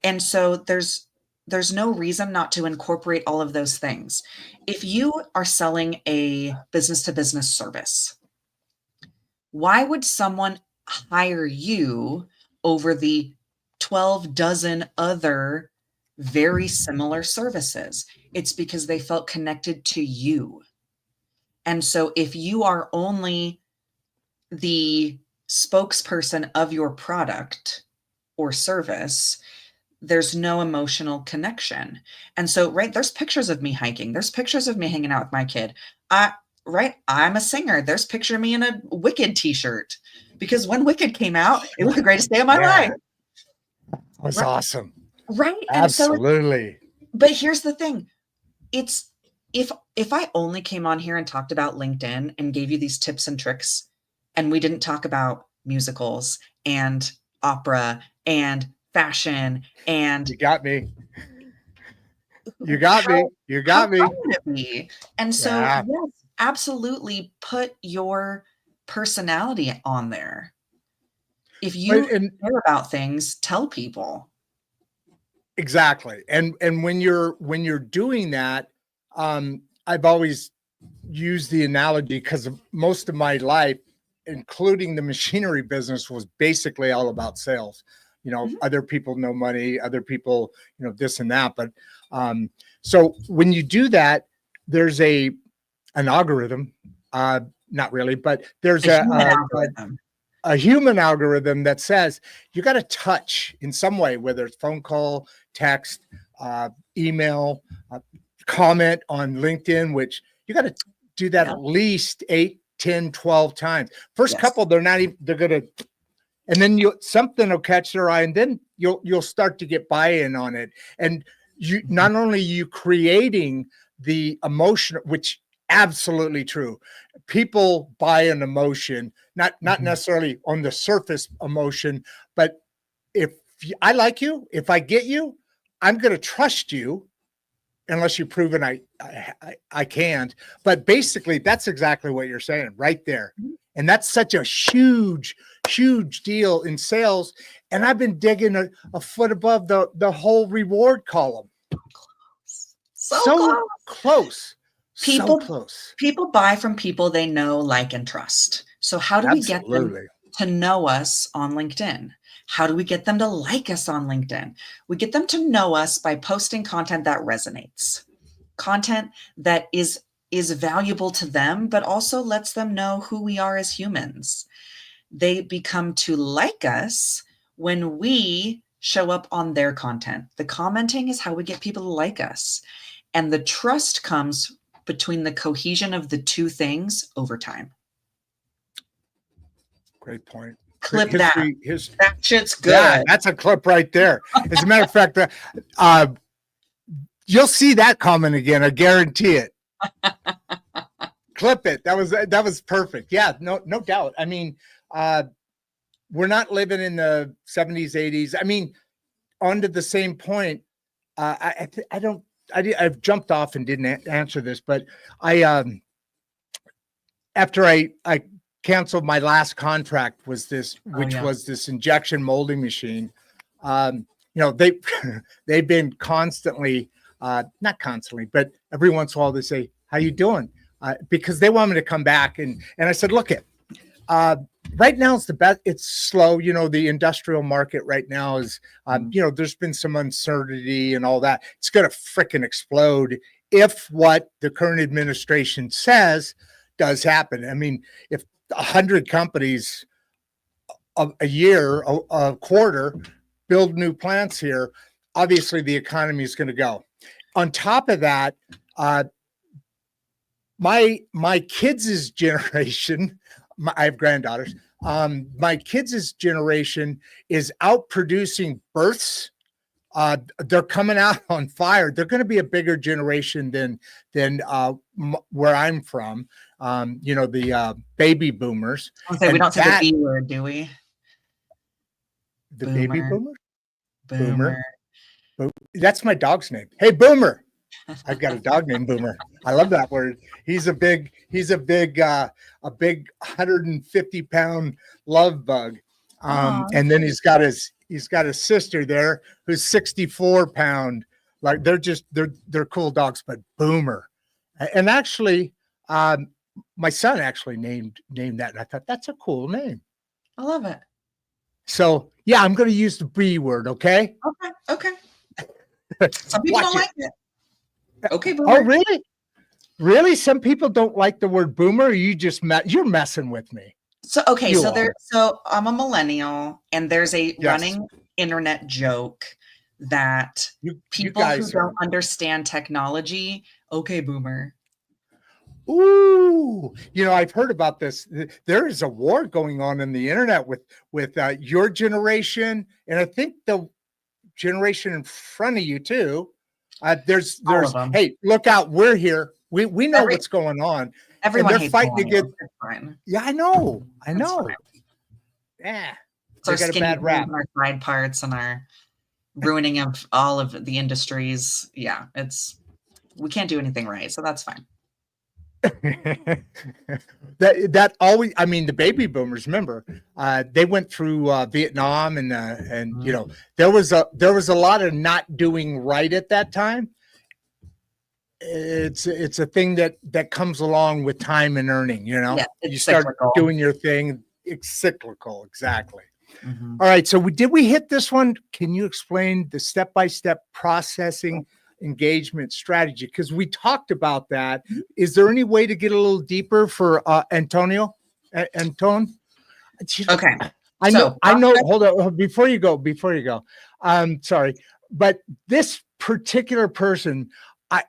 And so there's no reason not to incorporate all of those things. If you are selling a business to business service, Why would someone hire you over the 12 dozen other very similar services? It's because they felt connected to you. And so if you are only the spokesperson of your product or service, there's no emotional connection. And so, right, there's pictures of me hiking. There's pictures of me hanging out with my kid. I'm a singer. There's a picture of me in a Wicked t-shirt, because when Wicked came out, it was the greatest day of my life. That was Right. awesome. Right. Absolutely. But here's the thing. It's if I only came on here and talked about LinkedIn and gave you these tips and tricks, and we didn't talk about musicals and opera and fashion and You got me. You got me. You got me. how fun would it be? And so, Yeah. yes, absolutely put your personality on there. If you care about things, tell people. Exactly. And when you're doing that, I've always used the analogy, because most of my life, including the machinery business, was basically all about sales. Other people know money, other people, this and that. But so when you do that, there's an algorithm, not really, but there's a human algorithm that says you got to touch in some way, whether it's phone call, text, email, comment on LinkedIn, which you got to do that at least 8, 10, 12 times. First couple, they're going to, and then something will catch their eye, and then you'll start to get buy-in on it. And you not only you creating the emotion, which absolutely true. People buy an emotion, not necessarily on the surface emotion, but if I like you, if I get you, I'm going to trust you, unless you've proven I can't. But basically, that's exactly what you're saying right there. And that's such a huge deal in sales. And I've been digging a foot above the whole reward column. So close. So close. People buy from people they know, like, and trust. So how do we get them to know us on LinkedIn? How do we get them to like us on LinkedIn? We get them to know us by posting content that resonates, content that is valuable to them, but also lets them know who we are as humans. They become to like us when we show up on their content. The commenting is how we get people to like us. And the trust comes between the cohesion of the two things over time. Great point. Clip that. That shit's good. Yeah, that's a clip right there. As a matter of fact, you'll see that comment again. I guarantee it. Clip it. That was perfect. Yeah, no doubt. I mean, we're not living in the 70s, 80s. I mean, on to the same point. I've jumped off and didn't answer this, but after I canceled my last contract, was this injection molding machine. They've been constantly, not constantly, but every once in a while they say, "How you doing?" Because they want me to come back, and I said, "Look it, right now it's the best. It's slow. The industrial market right now is, there's been some uncertainty and all that. It's going to frickin' explode if what the current administration says does happen. I mean, if 100 companies a year, a quarter, build new plants here, obviously the economy is going to go. On top of that, my kids' generation, I have granddaughters. My kids' generation is out producing births. They're coming out on fire. They're going to be a bigger generation than where I'm from. The baby boomers. We don't say the B word, do we? The baby boomers? Boomer. That's my dog's name. Hey, Boomer. I've got a dog named Boomer. I love that word. He's a big 150-pound love bug. And then he's got his sister there who's 64-pound. Like they're cool dogs, but Boomer. And actually, my son actually named that, and I thought that's a cool name. I love it. So yeah, I'm going to use the B word. Okay. Okay. Some people Watch don't it. like it. Okay, Oh, boomer. really? Really? Some people don't like the word boomer. You're messing with me. So You are. so I'm a millennial, and there's a Yes. running internet joke that You people who guys are. don't understand technology, okay, boomer. Ooh, I've heard about this. There is a war going on in the internet with your generation, and I think the generation in front of you too. There's All of them. hey, look out, we're here. We know what's going on, and Everyone they're hates fighting to get. millennials. It's fine. Yeah, I know. It's fine. Yeah, It's our they got a skinny bad rap. jeans and our side parts and our ruining of all of the industries. Yeah, we can't do anything right, so that's fine. that always, I mean, the baby boomers, remember, they went through Vietnam, and there was a lot of not doing right at that time. It's a thing that comes along with time and earning. Yeah, you it's start cyclical. doing your thing. It's cyclical, exactly. Mhm. All right, so did we hit this one? Can you explain the step-by-step processing engagement strategy? Because we talked about that. Is there any way to get a little deeper for Antonio? Antone? Okay. I So, know. Hold on. Before you go. Sorry. But this particular person,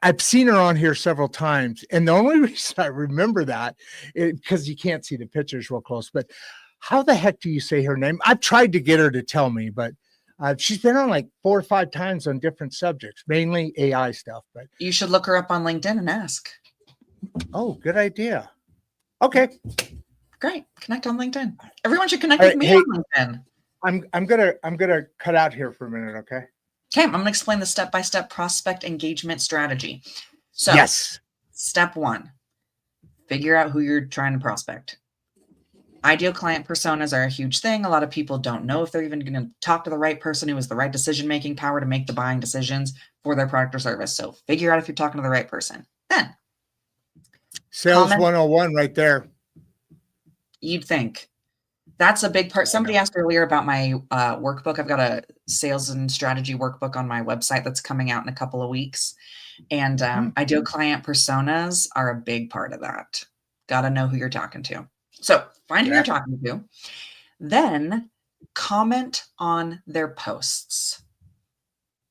I've seen her on here several times. And the only reason I remember that is because you can't see the pictures real close. But how the heck do you say her name? I've tried to get her to tell me, but she's been on like 4 or 5 times on different subjects, mainly AI stuff. But you should look her up on LinkedIn and ask. oh, good idea. Okay. Great. Connect on LinkedIn. Everyone should connect All with right, me hey, on LinkedIn. I'm gonna cut out here for a minute, okay? Okay, I'm going to explain the step-by-step prospect engagement strategy. So, yes. Step 1, figure out who you're trying to prospect. Ideal client personas are a huge thing. A lot of people don't know if they're even going to talk to the right person who has the right decision-making power to make the buying decisions for their product or service. So figure out if you're talking to the right person. Then Sales 101 right there. You'd think. That's a big part. Somebody asked earlier about my workbook. I've got a sales and strategy workbook on my website that's coming out in a couple of weeks. And ideal client personas are a big part of that. Got to know who you're talking to. So find who you're talking to. Then comment on their posts.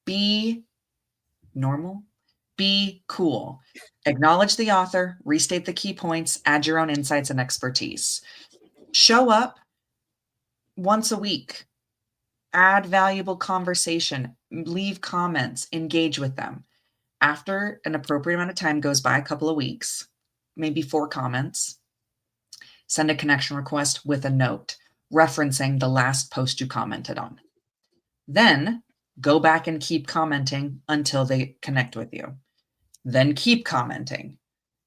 Be normal. Be cool. Acknowledge the author. Restate the key points. Add your own insights and expertise. Show up once a week. Add valuable conversation. Leave comments. Engage with them. After an appropriate amount of time goes by, a couple of weeks, maybe 4 comments, send a connection request with a note referencing the last post you commented on. Then go back and keep commenting until they connect with you. Then keep commenting.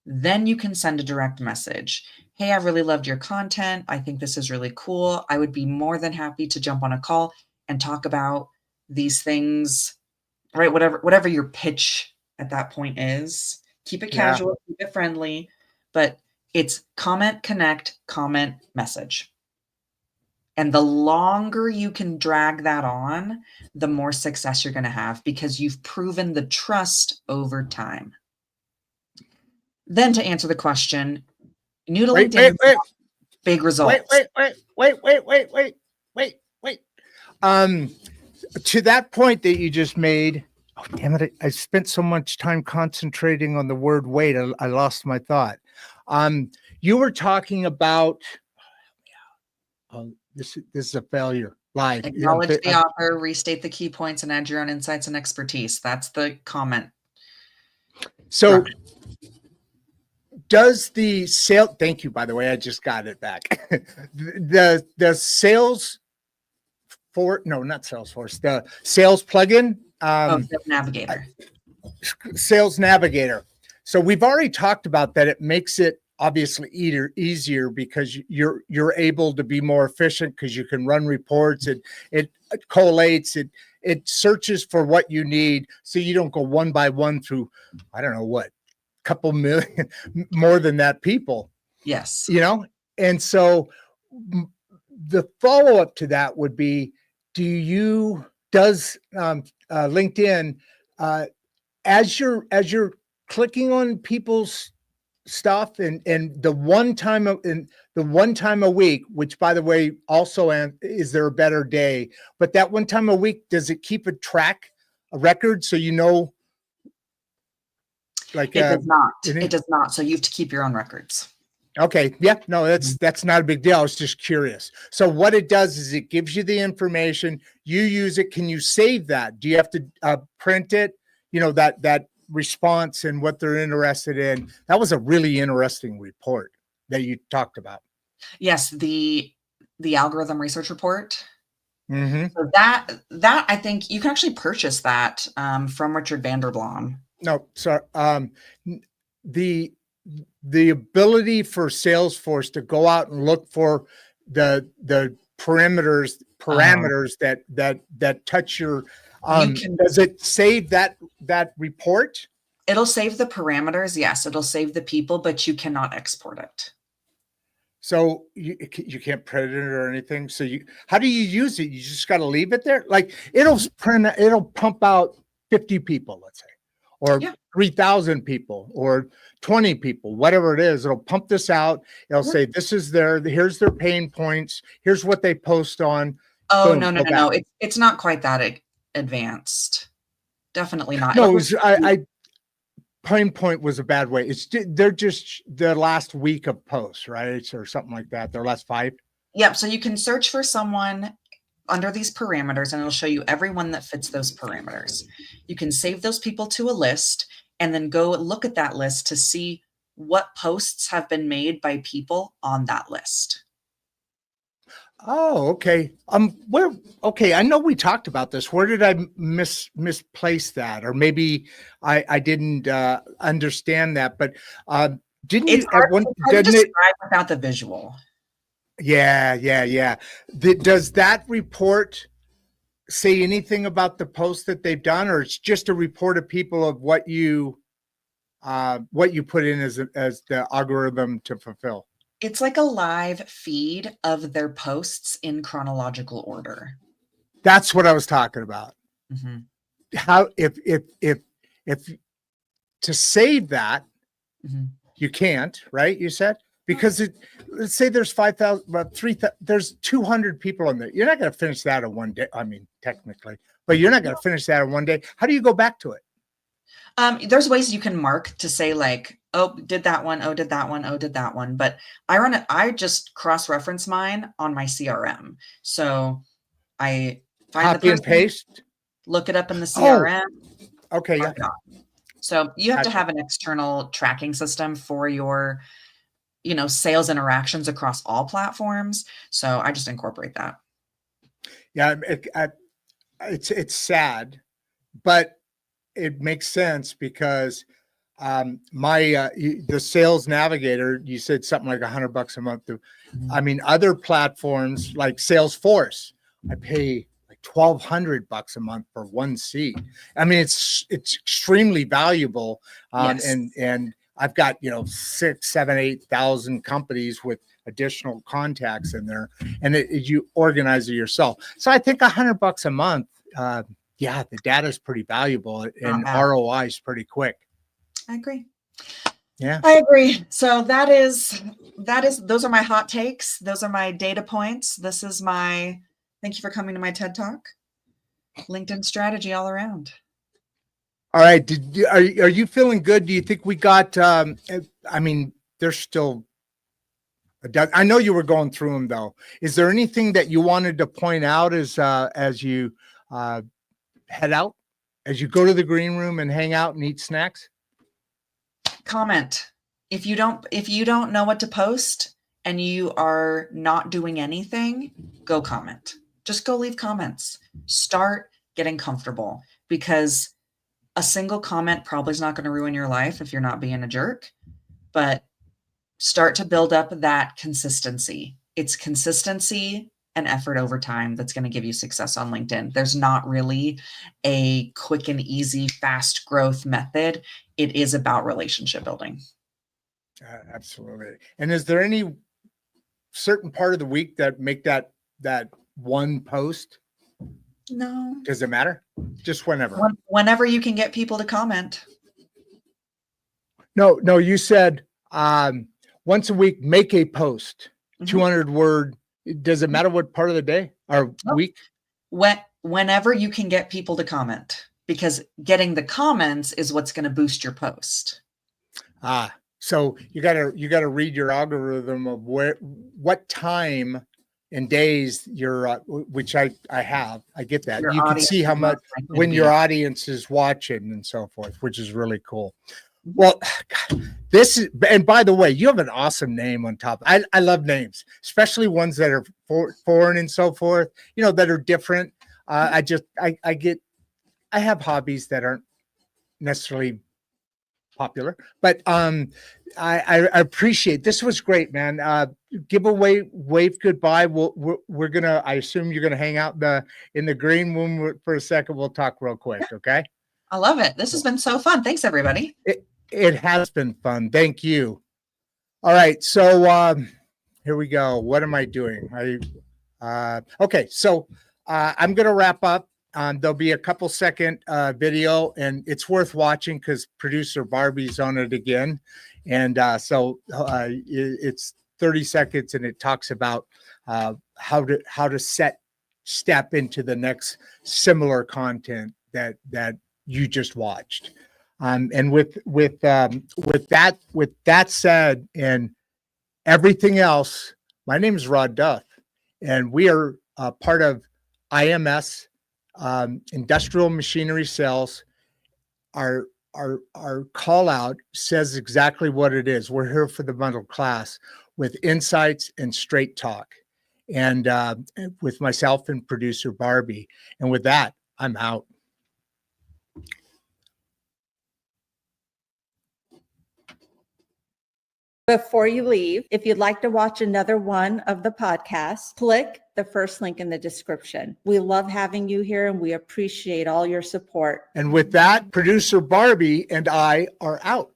Then you can send a direct message. Hey, I really loved your content. I think this is really cool. I would be more than happy to jump on a call and talk about these things, right? Whatever your pitch at that point is. Keep it casual, keep it friendly, but it's comment, connect, comment, message. And the longer you can drag that on, the more success you're going to have because you've proven the trust over time. Then to answer the question, new to LinkedIn, big results. Wait. To that point that you just made, oh, damn it. I spent so much time concentrating on the word wait. I lost my thought. You were talking about, this is a failure. Live. Acknowledge the author, restate the key points, and add your own insights and expertise. That's the comment. So does the sale, thank you, by the way, I just got it back. the sales for, no, not Salesforce, the sales plugin. Sales Navigator. Sales Navigator. So we've already talked about that. It makes it obviously easier because you're able to be more efficient because you can run reports. It collates, it searches for what you need. So you don't go one by one through, I don't know what, couple million, more than that people. Yes. you know? And so the follow-up to that would be, does LinkedIn, as you're clicking on people's stuff and the one time a week, which by the way, also is there a better day, but that one time a week, does it keep a record so you know, like It does not. it It does not. So you have to keep your own records. Okay. Yeah. No, that's not a big deal. I was just curious. So what it does is it gives you the information. You use it. Can you save that? Do you have to print it? You know, that response and what they're interested in. That was a really interesting report that you talked about. Yes, the algorithm research report. Mm-hmm. So that I think you can actually purchase that from Richard Vanderblom. No, sorry. The ability for Salesforce to go out and look for the parameters that touch your does it save that report? It'll save the parameters. Yes, it'll save the people, but you cannot export it. So you can't print it or anything. So how do you use it? You just got to leave it there. Like it'll pump out 50 people, let's say, or 3,000 people or 20 people, whatever it is. It'll pump this out. It'll say, this is here's their pain points. Here's what they post on. Oh, Boom, no. It's not quite that advanced. Definitely not. No, pain point was a bad way. They're just the last week of posts, right? Or something like that. Their last 5. Yep. So you can search for someone under these parameters and it'll show you everyone that fits those parameters. You can save those people to a list and then go look at that list to see what posts have been made by people on that list. Oh, okay. I know we talked about this. Where did I misplace that? Or maybe I didn't understand that, but didn't it's you hard to describe it, without the visual. Yeah. Does that report say anything about the posts that they've done, or it's just a report of people of what you put in as the algorithm to fulfill? It's like a live feed of their posts in chronological order. That's what I was talking about. Mm-hmm. How if to save that, you can't, right? You said, because let's say there's 5,000, about 3,000, there's 200 people on there. You're not going to finish that in one day. I mean, technically, but you're not going to finish that in one day. How do you go back to it? There's ways you can mark to say like, oh, did that one. Oh, did that one. Oh, did that one. But I just cross-reference mine on my CRM. So I find copy and paste, look it up in the CRM. Oh, okay. Yeah. So you have to have an external tracking system for your, sales interactions across all platforms. So I just incorporate that. Yeah. It's sad, but it makes sense because the sales navigator, you said something like $100 a month. I mean, other platforms like Salesforce, I pay like $1,200 a month for one seat. I mean, it's extremely valuable. Yes. And I've got 6,000, 7,000, 8,000 companies with additional contacts in there, and you organize it yourself. So I think $100 a month. Yeah, the data is pretty valuable and ROI is pretty quick. I agree. Yeah, I agree. So those are my hot takes. Those are my data points. Thank you for coming to my TED Talk. LinkedIn strategy all around. All right. Are you feeling good? Do you think we got, I mean, there's still I know you were going through them though. Is there anything that you wanted to point out as you head out, as you go to the green room and hang out and eat snacks? Comment. If you don't know what to post and you are not doing anything, go comment. Just go leave comments. Start getting comfortable, because a single comment probably is not going to ruin your life if you're not being a jerk, but start to build up that consistency. It's consistency and effort over time that's going to give you success on LinkedIn. There's not really a quick and easy, fast growth method. It is about relationship building. Absolutely. And is there any certain part of the week that make that one post? No. Does it matter? Just whenever. Whenever you can get people to comment. No, you said once a week, make a post, 200 word. Does it matter what part of the day or week? Whenever you can get people to comment, because getting the comments is what's going to boost your post. So you gotta read your algorithm of what time and days you're, which I have. I get that. You can see how much when your audience is watching and so forth, which is really cool. Well, this is, and by the way, you have an awesome name on top. I love names, especially ones that are foreign and so forth, that are different. I have hobbies that aren't necessarily popular, but I appreciate, this was great, man. Giveaway, wave goodbye. We're gonna, I assume you're gonna hang out in the green room for a second. We'll talk real quick. Okay. I love it. This has been so fun. Thanks, everybody. It has been fun. Thank you. All right. So here we go. What am I doing? Okay. So I'm going to wrap up. There'll be a couple second video, and it's worth watching because producer Barbie's on it again. And so it's 30 seconds, and it talks about how to step into the next similar content that you just watched. And with that said, and everything else, my name is Rod Duff, and we are part of IMS, Industrial Machinery Sales. Our call out says exactly what it is. We're here for the middle class with insights and straight talk, and with myself and producer Barbie. And with that, I'm out. Before you leave, if you'd like to watch another one of the podcasts, click the first link in the description. We love having you here, and we appreciate all your support. And with that, producer Barbie and I are out.